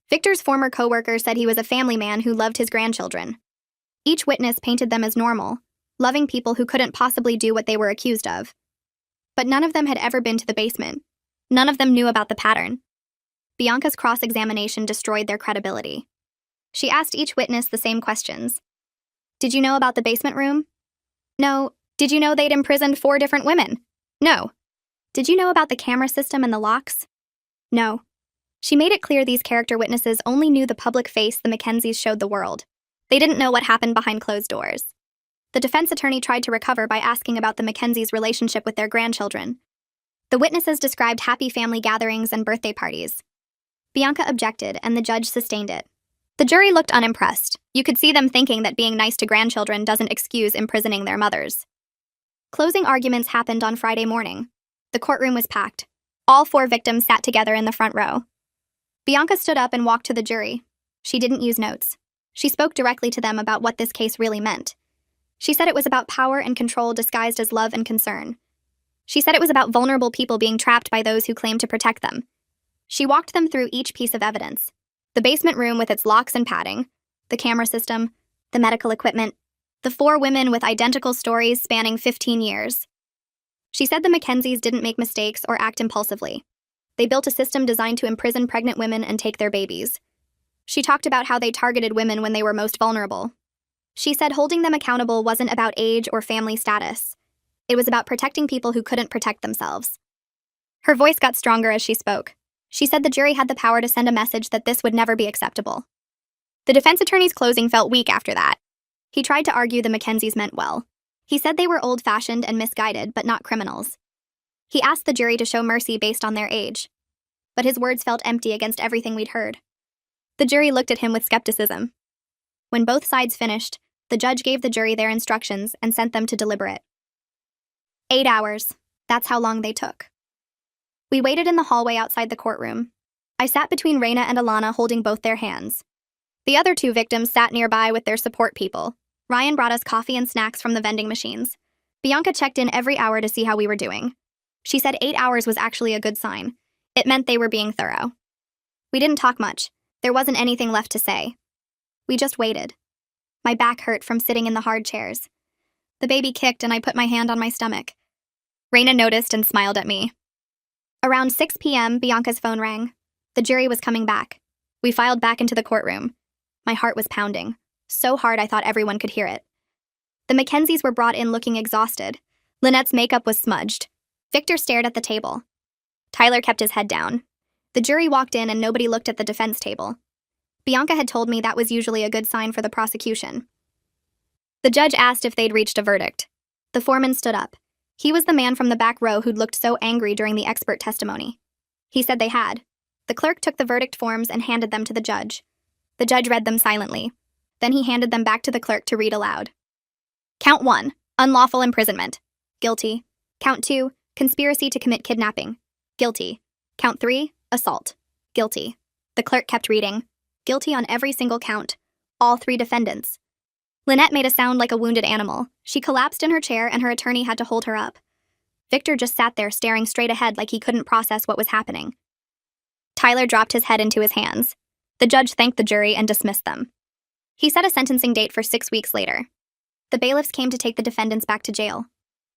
Victor's former coworker said he was a family man who loved his grandchildren. Each witness painted them as normal, loving people who couldn't possibly do what they were accused of. But none of them had ever been to the basement. None of them knew about the pattern. Bianca's cross-examination destroyed their credibility. She asked each witness the same questions. Did you know about the basement room? No. Did you know they'd imprisoned 4 different women? No. Did you know about the camera system and the locks? No. She made it clear these character witnesses only knew the public face the Mackenzies showed the world. They didn't know what happened behind closed doors. The defense attorney tried to recover by asking about the Mackenzies' relationship with their grandchildren. The witnesses described happy family gatherings and birthday parties. Bianca objected, and the judge sustained it. The jury looked unimpressed. You could see them thinking that being nice to grandchildren doesn't excuse imprisoning their mothers. Closing arguments happened on Friday morning. The courtroom was packed. All 4 victims sat together in the front row. Bianca stood up and walked to the jury. She didn't use notes. She spoke directly to them about what this case really meant. She said it was about power and control disguised as love and concern. She said it was about vulnerable people being trapped by those who claimed to protect them. She walked them through each piece of evidence. The basement room with its locks and padding, the camera system, the medical equipment, the 4 women with identical stories spanning 15 years. She said the Mackenzies didn't make mistakes or act impulsively. They built a system designed to imprison pregnant women and take their babies. She talked about how they targeted women when they were most vulnerable. She said holding them accountable wasn't about age or family status. It was about protecting people who couldn't protect themselves. Her voice got stronger as she spoke. She said the jury had the power to send a message that this would never be acceptable. The defense attorney's closing felt weak after that. He tried to argue the Mackenzies meant well. He said they were old-fashioned and misguided, but not criminals. He asked the jury to show mercy based on their age. But his words felt empty against everything we'd heard. The jury looked at him with skepticism. When both sides finished, the judge gave the jury their instructions and sent them to deliberate. 8 hours. That's how long they took. We waited in the hallway outside the courtroom. I sat between Raina and Alana holding both their hands. The other 2 victims sat nearby with their support people. Ryan brought us coffee and snacks from the vending machines. Bianca checked in every hour to see how we were doing. She said 8 hours was actually a good sign. It meant they were being thorough. We didn't talk much. There wasn't anything left to say. We just waited. My back hurt from sitting in the hard chairs. The baby kicked and I put my hand on my stomach. Raina noticed and smiled at me. Around 6 p.m., Bianca's phone rang. The jury was coming back. We filed back into the courtroom. My heart was pounding, so hard I thought everyone could hear it. The Mackenzies were brought in looking exhausted. Lynette's makeup was smudged. Victor stared at the table. Tyler kept his head down. The jury walked in and nobody looked at the defense table. Bianca had told me that was usually a good sign for the prosecution. The judge asked if they'd reached a verdict. The foreman stood up. He was the man from the back row who'd looked so angry during the expert testimony. He said they had. The clerk took the verdict forms and handed them to the judge. The judge read them silently. Then he handed them back to the clerk to read aloud. Count 1, unlawful imprisonment. Guilty. Count 2, conspiracy to commit kidnapping. Guilty. Count 3, assault. Guilty. The clerk kept reading. Guilty on every single count. All 3 defendants. Lynette made a sound like a wounded animal. She collapsed in her chair and her attorney had to hold her up. Victor just sat there staring straight ahead like he couldn't process what was happening. Tyler dropped his head into his hands. The judge thanked the jury and dismissed them. He set a sentencing date for 6 weeks later. The bailiffs came to take the defendants back to jail.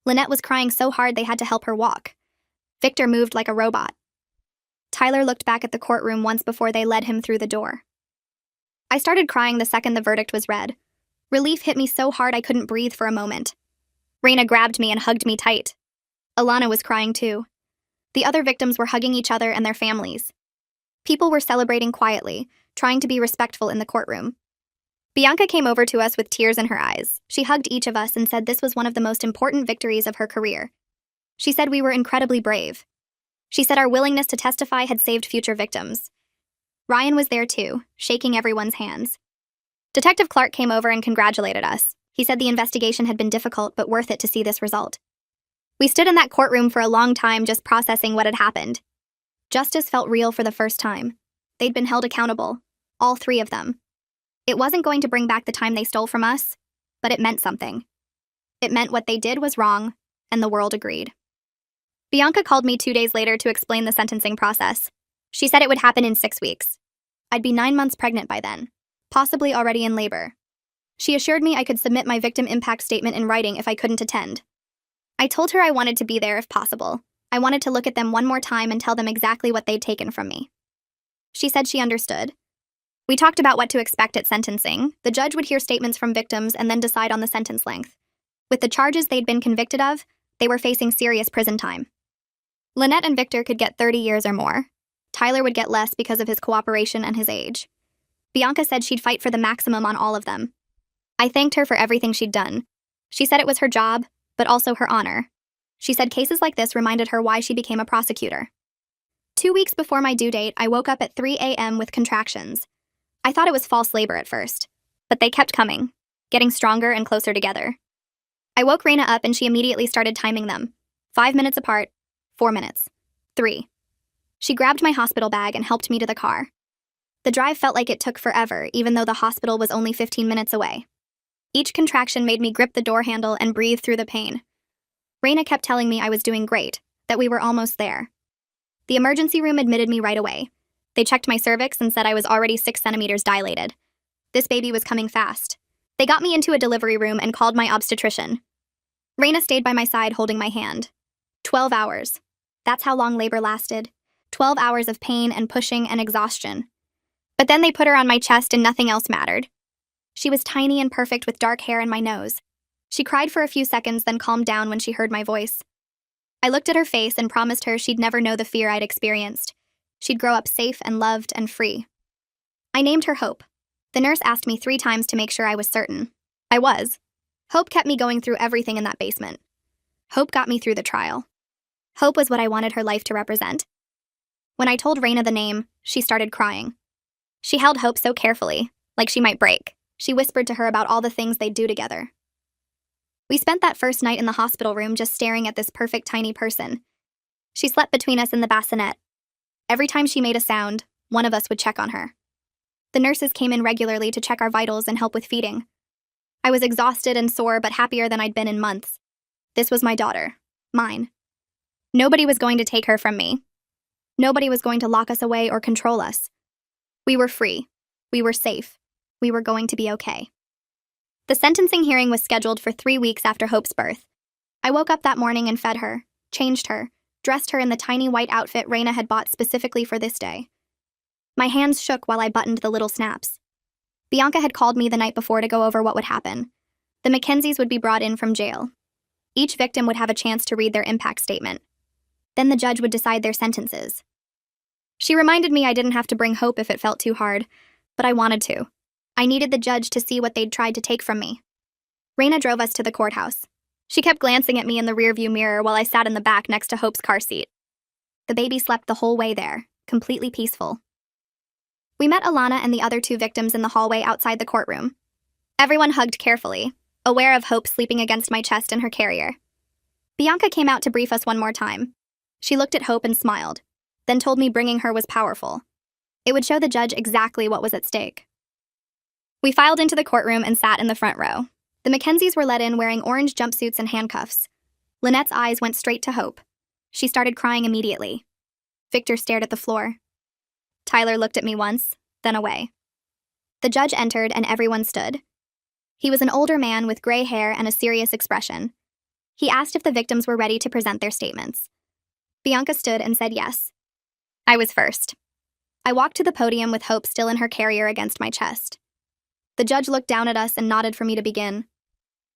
Lynette was crying so hard they had to help her walk. Victor moved like a robot. Tyler looked back at the courtroom once before they led him through the door. I started crying the second the verdict was read. Relief hit me so hard I couldn't breathe for a moment. Raina grabbed me and hugged me tight. Alana was crying too. The other victims were hugging each other and their families. People were celebrating quietly, trying to be respectful in the courtroom. Bianca came over to us with tears in her eyes. She hugged each of us and said this was one of the most important victories of her career. She said we were incredibly brave. She said our willingness to testify had saved future victims. Ryan was there too, shaking everyone's hands. Detective Clark came over and congratulated us. He said the investigation had been difficult but worth it to see this result. We stood in that courtroom for a long time just processing what had happened. Justice felt real for the first time. They'd been held accountable, all three of them. It wasn't going to bring back the time they stole from us, but it meant something. It meant what they did was wrong, and the world agreed. Bianca called me 2 days later to explain the sentencing process. She said it would happen in 6 weeks. I'd be 9 months pregnant by then, possibly already in labor. She assured me I could submit my victim impact statement in writing if I couldn't attend. I told her I wanted to be there if possible. I wanted to look at them one more time and tell them exactly what they'd taken from me. She said she understood. We talked about what to expect at sentencing. The judge would hear statements from victims and then decide on the sentence length. With the charges they'd been convicted of, they were facing serious prison time. Lynette and Victor could get 30 years or more. Tyler would get less because of his cooperation and his age. Bianca said she'd fight for the maximum on all of them. I thanked her for everything she'd done. She said it was her job, but also her honor. She said cases like this reminded her why she became a prosecutor. 2 weeks before my due date, I woke up at 3 a.m. with contractions. I thought it was false labor at first, but they kept coming, getting stronger and closer together. I woke Raina up and she immediately started timing them. 5 minutes apart, 4 minutes, 3. She grabbed my hospital bag and helped me to the car. The drive felt like it took forever, even though the hospital was only 15 minutes away. Each contraction made me grip the door handle and breathe through the pain. Raina kept telling me I was doing great, that we were almost there. The emergency room admitted me right away. They checked my cervix and said I was already 6 centimeters dilated. This baby was coming fast. They got me into a delivery room and called my obstetrician. Raina stayed by my side holding my hand. 12 hours. That's how long labor lasted. 12 hours of pain and pushing and exhaustion. But then they put her on my chest and nothing else mattered. She was tiny and perfect with dark hair and my nose. She cried for a few seconds, then calmed down when she heard my voice. I looked at her face and promised her she'd never know the fear I'd experienced. She'd grow up safe and loved and free. I named her Hope. The nurse asked me 3 times to make sure I was certain. I was. Hope kept me going through everything in that basement. Hope got me through the trial. Hope was what I wanted her life to represent. When I told Raina the name, she started crying. She held Hope so carefully, like she might break. She whispered to her about all the things they'd do together. We spent that first night in the hospital room just staring at this perfect tiny person. She slept between us in the bassinet. Every time she made a sound, one of us would check on her. The nurses came in regularly to check our vitals and help with feeding. I was exhausted and sore, but happier than I'd been in months. This was my daughter. Mine. Nobody was going to take her from me. Nobody was going to lock us away or control us. We were free. We were safe. We were going to be okay. The sentencing hearing was scheduled for 3 weeks after Hope's birth. I woke up that morning and fed her, changed her, dressed her in the tiny white outfit Raina had bought specifically for this day. My hands shook while I buttoned the little snaps. Bianca had called me the night before to go over what would happen. The Mackenzies would be brought in from jail. Each victim would have a chance to read their impact statement. Then the judge would decide their sentences. She reminded me I didn't have to bring Hope if it felt too hard, but I wanted to. I needed the judge to see what they'd tried to take from me. Raina drove us to the courthouse. She kept glancing at me in the rearview mirror while I sat in the back next to Hope's car seat. The baby slept the whole way there, completely peaceful. We met Alana and the other 2 victims in the hallway outside the courtroom. Everyone hugged carefully, aware of Hope sleeping against my chest in her carrier. Bianca came out to brief us one more time. She looked at Hope and smiled, then told me bringing her was powerful. It would show the judge exactly what was at stake. We filed into the courtroom and sat in the front row. The Mackenzies were let in wearing orange jumpsuits and handcuffs. Lynette's eyes went straight to Hope. She started crying immediately. Victor stared at the floor. Tyler looked at me once, then away. The judge entered and everyone stood. He was an older man with gray hair and a serious expression. He asked if the victims were ready to present their statements. Bianca stood and said yes. I was first. I walked to the podium with Hope still in her carrier against my chest. The judge looked down at us and nodded for me to begin.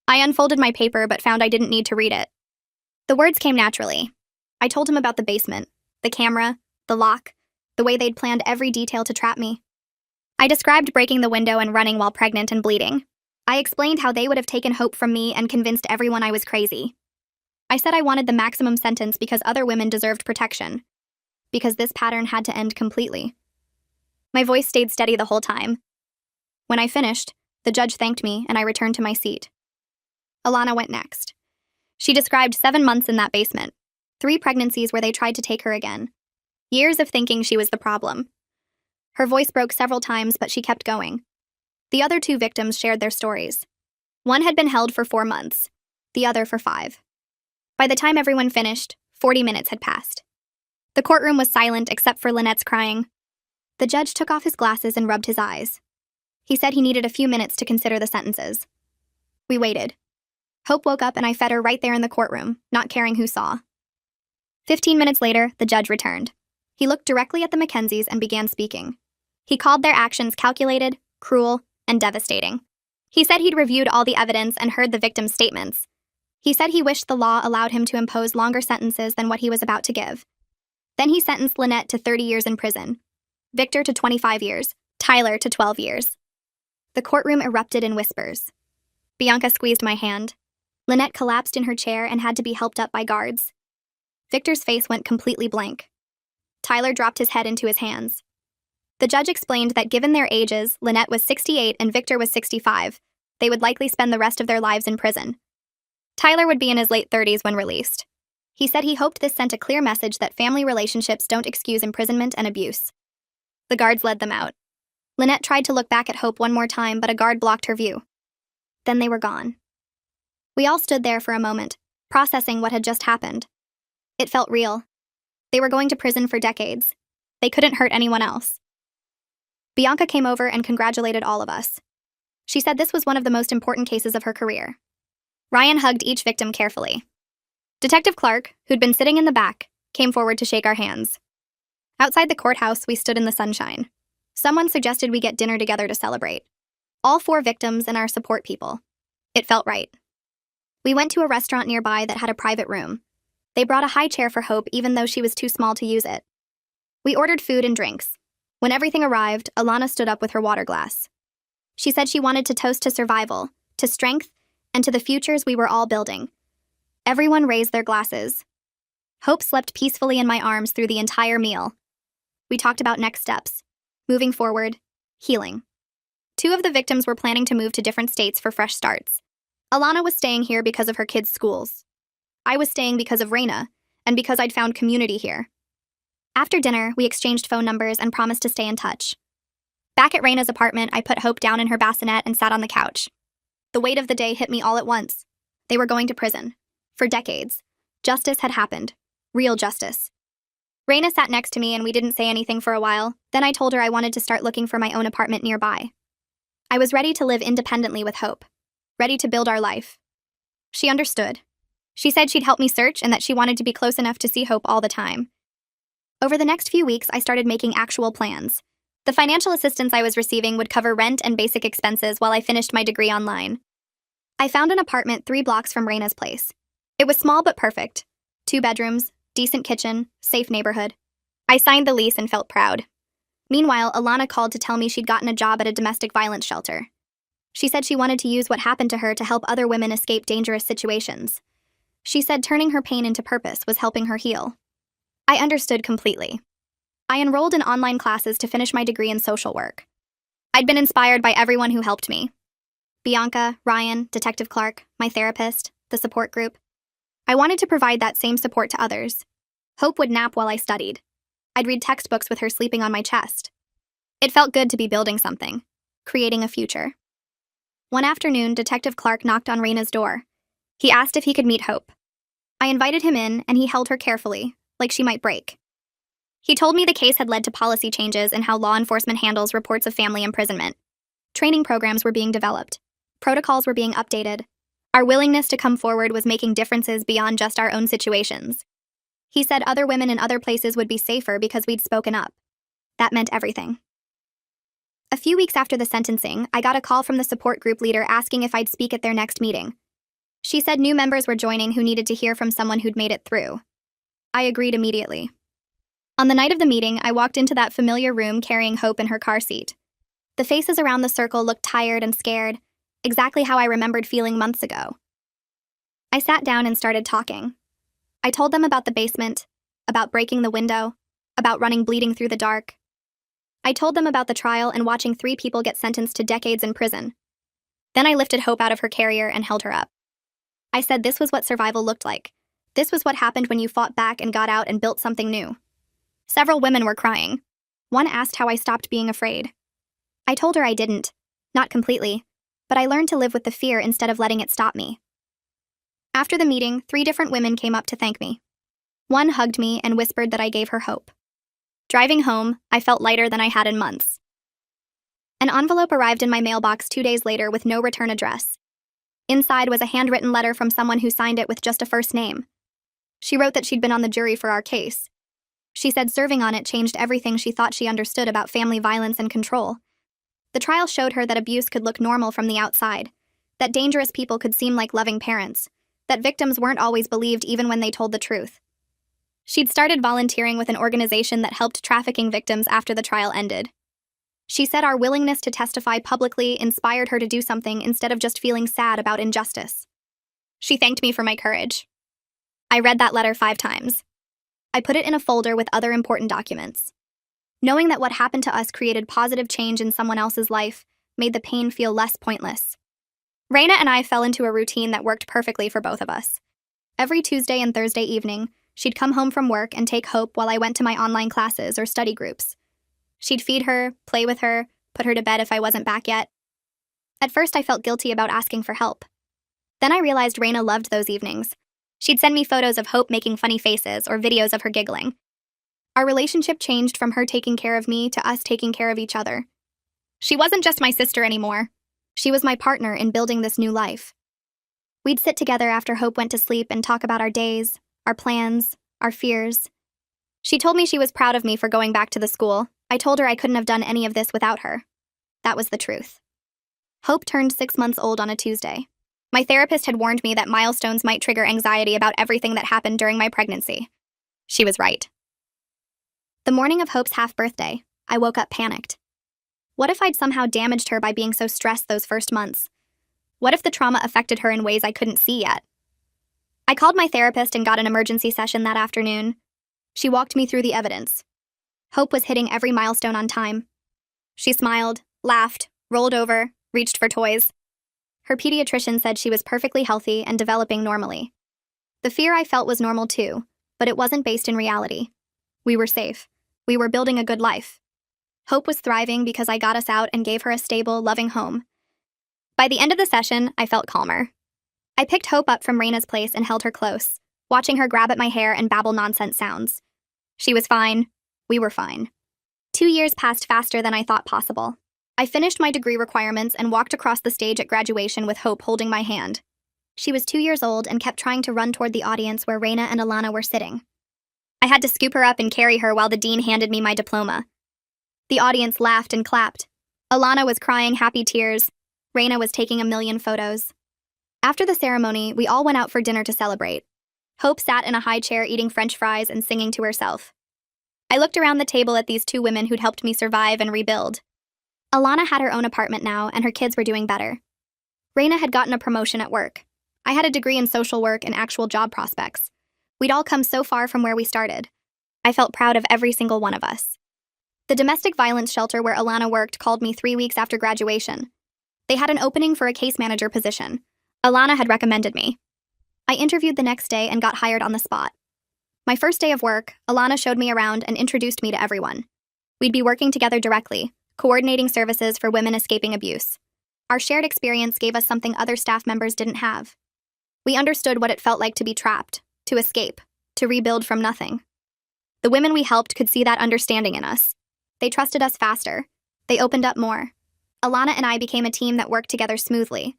I unfolded my paper but found I didn't need to read it. The words came naturally. I told him about the basement, the camera, the lock, the way they'd planned every detail to trap me. I described breaking the window and running while pregnant and bleeding. I explained how they would have taken Hope from me and convinced everyone I was crazy. I said I wanted the maximum sentence because other women deserved protection. Because this pattern had to end completely. My voice stayed steady the whole time. When I finished, the judge thanked me and I returned to my seat. Alana went next. She described 7 months in that basement, 3 pregnancies where they tried to take her again, years of thinking she was the problem. Her voice broke several times, but she kept going. The other 2 victims shared their stories. One had been held for 4 months, the other for 5. By the time everyone finished, 40 minutes had passed. The courtroom was silent except for Lynette's crying. The judge took off his glasses and rubbed his eyes. He said he needed a few minutes to consider the sentences. We waited. Hope woke up and I fed her right there in the courtroom, not caring who saw. 15 minutes later, the judge returned. He looked directly at the Mackenzies and began speaking. He called their actions calculated, cruel, and devastating. He said he'd reviewed all the evidence and heard the victims' statements. He said he wished the law allowed him to impose longer sentences than what he was about to give. Then he sentenced Lynette to 30 years in prison, Victor to 25 years, Tyler to 12 years. The courtroom erupted in whispers. Bianca squeezed my hand. Lynette collapsed in her chair and had to be helped up by guards. Victor's face went completely blank. Tyler dropped his head into his hands. The judge explained that given their ages, Lynette was 68 and Victor was 65, they would likely spend the rest of their lives in prison. Tyler would be in his late 30s when released. He said he hoped this sent a clear message that family relationships don't excuse imprisonment and abuse. The guards led them out. Lynette tried to look back at Hope one more time, but a guard blocked her view. Then they were gone. We all stood there for a moment, processing what had just happened. It felt real. They were going to prison for decades. They couldn't hurt anyone else. Bianca came over and congratulated all of us. She said this was one of the most important cases of her career. Ryan hugged each victim carefully. Detective Clark, who'd been sitting in the back, came forward to shake our hands. Outside the courthouse, we stood in the sunshine. Someone suggested we get dinner together to celebrate. All 4 victims and our support people. It felt right. We went to a restaurant nearby that had a private room. They brought a high chair for Hope even though she was too small to use it. We ordered food and drinks. When everything arrived, Alana stood up with her water glass. She said she wanted to toast to survival, to strength, and to the futures we were all building. Everyone raised their glasses. Hope slept peacefully in my arms through the entire meal. We talked about next steps, moving forward, healing. 2 of the victims were planning to move to different states for fresh starts. Alana was staying here because of her kids' schools. I was staying because of Raina, and because I'd found community here. After dinner, we exchanged phone numbers and promised to stay in touch. Back at Raina's apartment, I put Hope down in her bassinet and sat on the couch. The weight of the day hit me all at once. They were going to prison. For decades. Justice had happened. Real justice. Raina sat next to me and we didn't say anything for a while. Then I told her I wanted to start looking for my own apartment nearby. I was ready to live independently with Hope. Ready to build our life. She understood. She said she'd help me search and that she wanted to be close enough to see Hope all the time. Over the next few weeks, I started making actual plans. The financial assistance I was receiving would cover rent and basic expenses while I finished my degree online. I found an apartment 3 blocks from Raina's place. It was small but perfect. 2 bedrooms, decent kitchen, safe neighborhood. I signed the lease and felt proud. Meanwhile, Alana called to tell me she'd gotten a job at a domestic violence shelter. She said she wanted to use what happened to her to help other women escape dangerous situations. She said turning her pain into purpose was helping her heal. I understood completely. I enrolled in online classes to finish my degree in social work. I'd been inspired by everyone who helped me. Bianca, Ryan, Detective Clark, my therapist, the support group. I wanted to provide that same support to others. Hope would nap while I studied. I'd read textbooks with her sleeping on my chest. It felt good to be building something, creating a future. One afternoon, Detective Clark knocked on Raina's door. He asked if he could meet Hope. I invited him in, and he held her carefully, like she might break. He told me the case had led to policy changes in how law enforcement handles reports of family imprisonment. Training programs were being developed. Protocols were being updated. Our willingness to come forward was making differences beyond just our own situations. He said other women in other places would be safer because we'd spoken up. That meant everything. A few weeks after the sentencing, I got a call from the support group leader asking if I'd speak at their next meeting. She said new members were joining who needed to hear from someone who'd made it through. I agreed immediately. On the night of the meeting, I walked into that familiar room carrying Hope in her car seat. The faces around the circle looked tired and scared, exactly how I remembered feeling months ago. I sat down and started talking. I told them about the basement, about breaking the window, about running bleeding through the dark. I told them about the trial and watching 3 people get sentenced to decades in prison. Then I lifted Hope out of her carrier and held her up. I said this was what survival looked like. This was what happened when you fought back and got out and built something new. Several women were crying. One asked how I stopped being afraid. I told her I didn't. Not completely. But I learned to live with the fear instead of letting it stop me. After the meeting, 3 different women came up to thank me. One hugged me and whispered that I gave her hope. Driving home, I felt lighter than I had in months. An envelope arrived in my mailbox 2 days later with no return address. Inside was a handwritten letter from someone who signed it with just a first name. She wrote that she'd been on the jury for our case. She said serving on it changed everything she thought she understood about family violence and control. The trial showed her that abuse could look normal from the outside, that dangerous people could seem like loving parents, that victims weren't always believed even when they told the truth. She'd started volunteering with an organization that helped trafficking victims after the trial ended. She said our willingness to testify publicly inspired her to do something instead of just feeling sad about injustice. She thanked me for my courage. I read that letter 5 times. I put it in a folder with other important documents. Knowing that what happened to us created positive change in someone else's life made the pain feel less pointless. Raina and I fell into a routine that worked perfectly for both of us. Every Tuesday and Thursday evening, she'd come home from work and take Hope while I went to my online classes or study groups. She'd feed her, play with her, put her to bed if I wasn't back yet. At first, I felt guilty about asking for help. Then I realized Raina loved those evenings. She'd send me photos of Hope making funny faces or videos of her giggling. Our relationship changed from her taking care of me to us taking care of each other. She wasn't just my sister anymore. She was my partner in building this new life. We'd sit together after Hope went to sleep and talk about our days, our plans, our fears. She told me she was proud of me for going back to the school. I told her I couldn't have done any of this without her. That was the truth. Hope turned 6 months old on a Tuesday. My therapist had warned me that milestones might trigger anxiety about everything that happened during my pregnancy. She was right. The morning of Hope's half-birthday, I woke up panicked. What if I'd somehow damaged her by being so stressed those first months? What if the trauma affected her in ways I couldn't see yet? I called my therapist and got an emergency session that afternoon. She walked me through the evidence. Hope was hitting every milestone on time. She smiled, laughed, rolled over, reached for toys. Her pediatrician said she was perfectly healthy and developing normally. The fear I felt was normal too, but it wasn't based in reality. We were safe. We were building a good life. Hope was thriving because I got us out and gave her a stable, loving home. By the end of the session, I felt calmer. I picked Hope up from Raina's place and held her close, watching her grab at my hair and babble nonsense sounds. She was fine. We were fine. 2 years passed faster than I thought possible. I finished my degree requirements and walked across the stage at graduation with Hope holding my hand. She was 2 years old and kept trying to run toward the audience where Raina and Alana were sitting. I had to scoop her up and carry her while the dean handed me my diploma. The audience laughed and clapped. Alana was crying happy tears. Raina was taking a million photos. After the ceremony, we all went out for dinner to celebrate. Hope sat in a high chair eating French fries and singing to herself. I looked around the table at these 2 women who'd helped me survive and rebuild. Alana had her own apartment now, and her kids were doing better. Raina had gotten a promotion at work. I had a degree in social work and actual job prospects. We'd all come so far from where we started. I felt proud of every single one of us. The domestic violence shelter where Alana worked called me 3 weeks after graduation. They had an opening for a case manager position. Alana had recommended me. I interviewed the next day and got hired on the spot. My first day of work, Alana showed me around and introduced me to everyone. We'd be working together directly, coordinating services for women escaping abuse. Our shared experience gave us something other staff members didn't have. We understood what it felt like to be trapped, to escape, to rebuild from nothing. The women we helped could see that understanding in us. They trusted us faster. They opened up more. Alana and I became a team that worked together smoothly.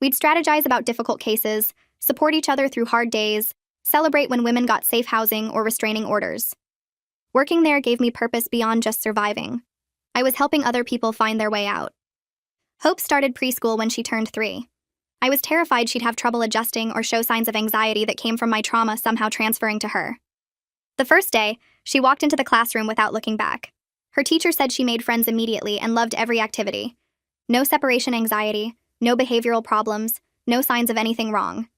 We'd strategize about difficult cases, support each other through hard days, celebrate when women got safe housing or restraining orders. Working there gave me purpose beyond just surviving. I was helping other people find their way out. Hope started preschool when she turned 3. I was terrified she'd have trouble adjusting or show signs of anxiety that came from my trauma somehow transferring to her. The first day, she walked into the classroom without looking back. Her teacher said she made friends immediately and loved every activity. No separation anxiety, no behavioral problems, no signs of anything wrong.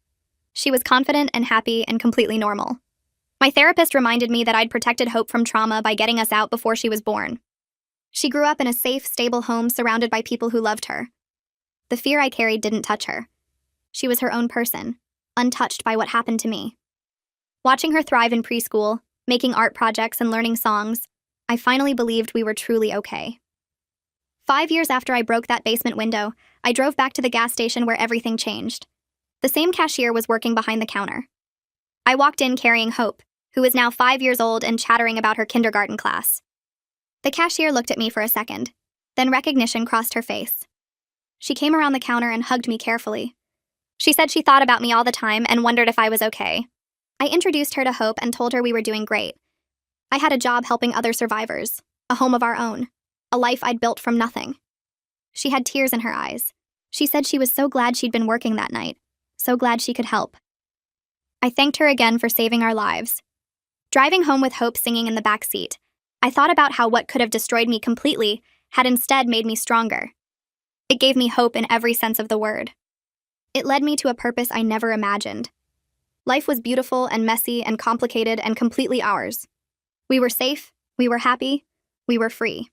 She was confident and happy and completely normal. My therapist reminded me that I'd protected Hope from trauma by getting us out before she was born. She grew up in a safe, stable home surrounded by people who loved her. The fear I carried didn't touch her. She was her own person, untouched by what happened to me. Watching her thrive in preschool, making art projects and learning songs, I finally believed we were truly okay. 5 years after I broke that basement window, I drove back to the gas station where everything changed. The same cashier was working behind the counter. I walked in carrying Hope, who was now 5 years old and chattering about her kindergarten class. The cashier looked at me for a second, then recognition crossed her face. She came around the counter and hugged me carefully. She said she thought about me all the time and wondered if I was okay. I introduced her to Hope and told her we were doing great. I had a job helping other survivors, a home of our own, a life I'd built from nothing. She had tears in her eyes. She said she was so glad she'd been working that night, so glad she could help. I thanked her again for saving our lives. Driving home with Hope singing in the back seat, I thought about how what could have destroyed me completely had instead made me stronger. It gave me hope in every sense of the word. It led me to a purpose I never imagined. Life was beautiful and messy and complicated and completely ours. We were safe, we were happy, we were free.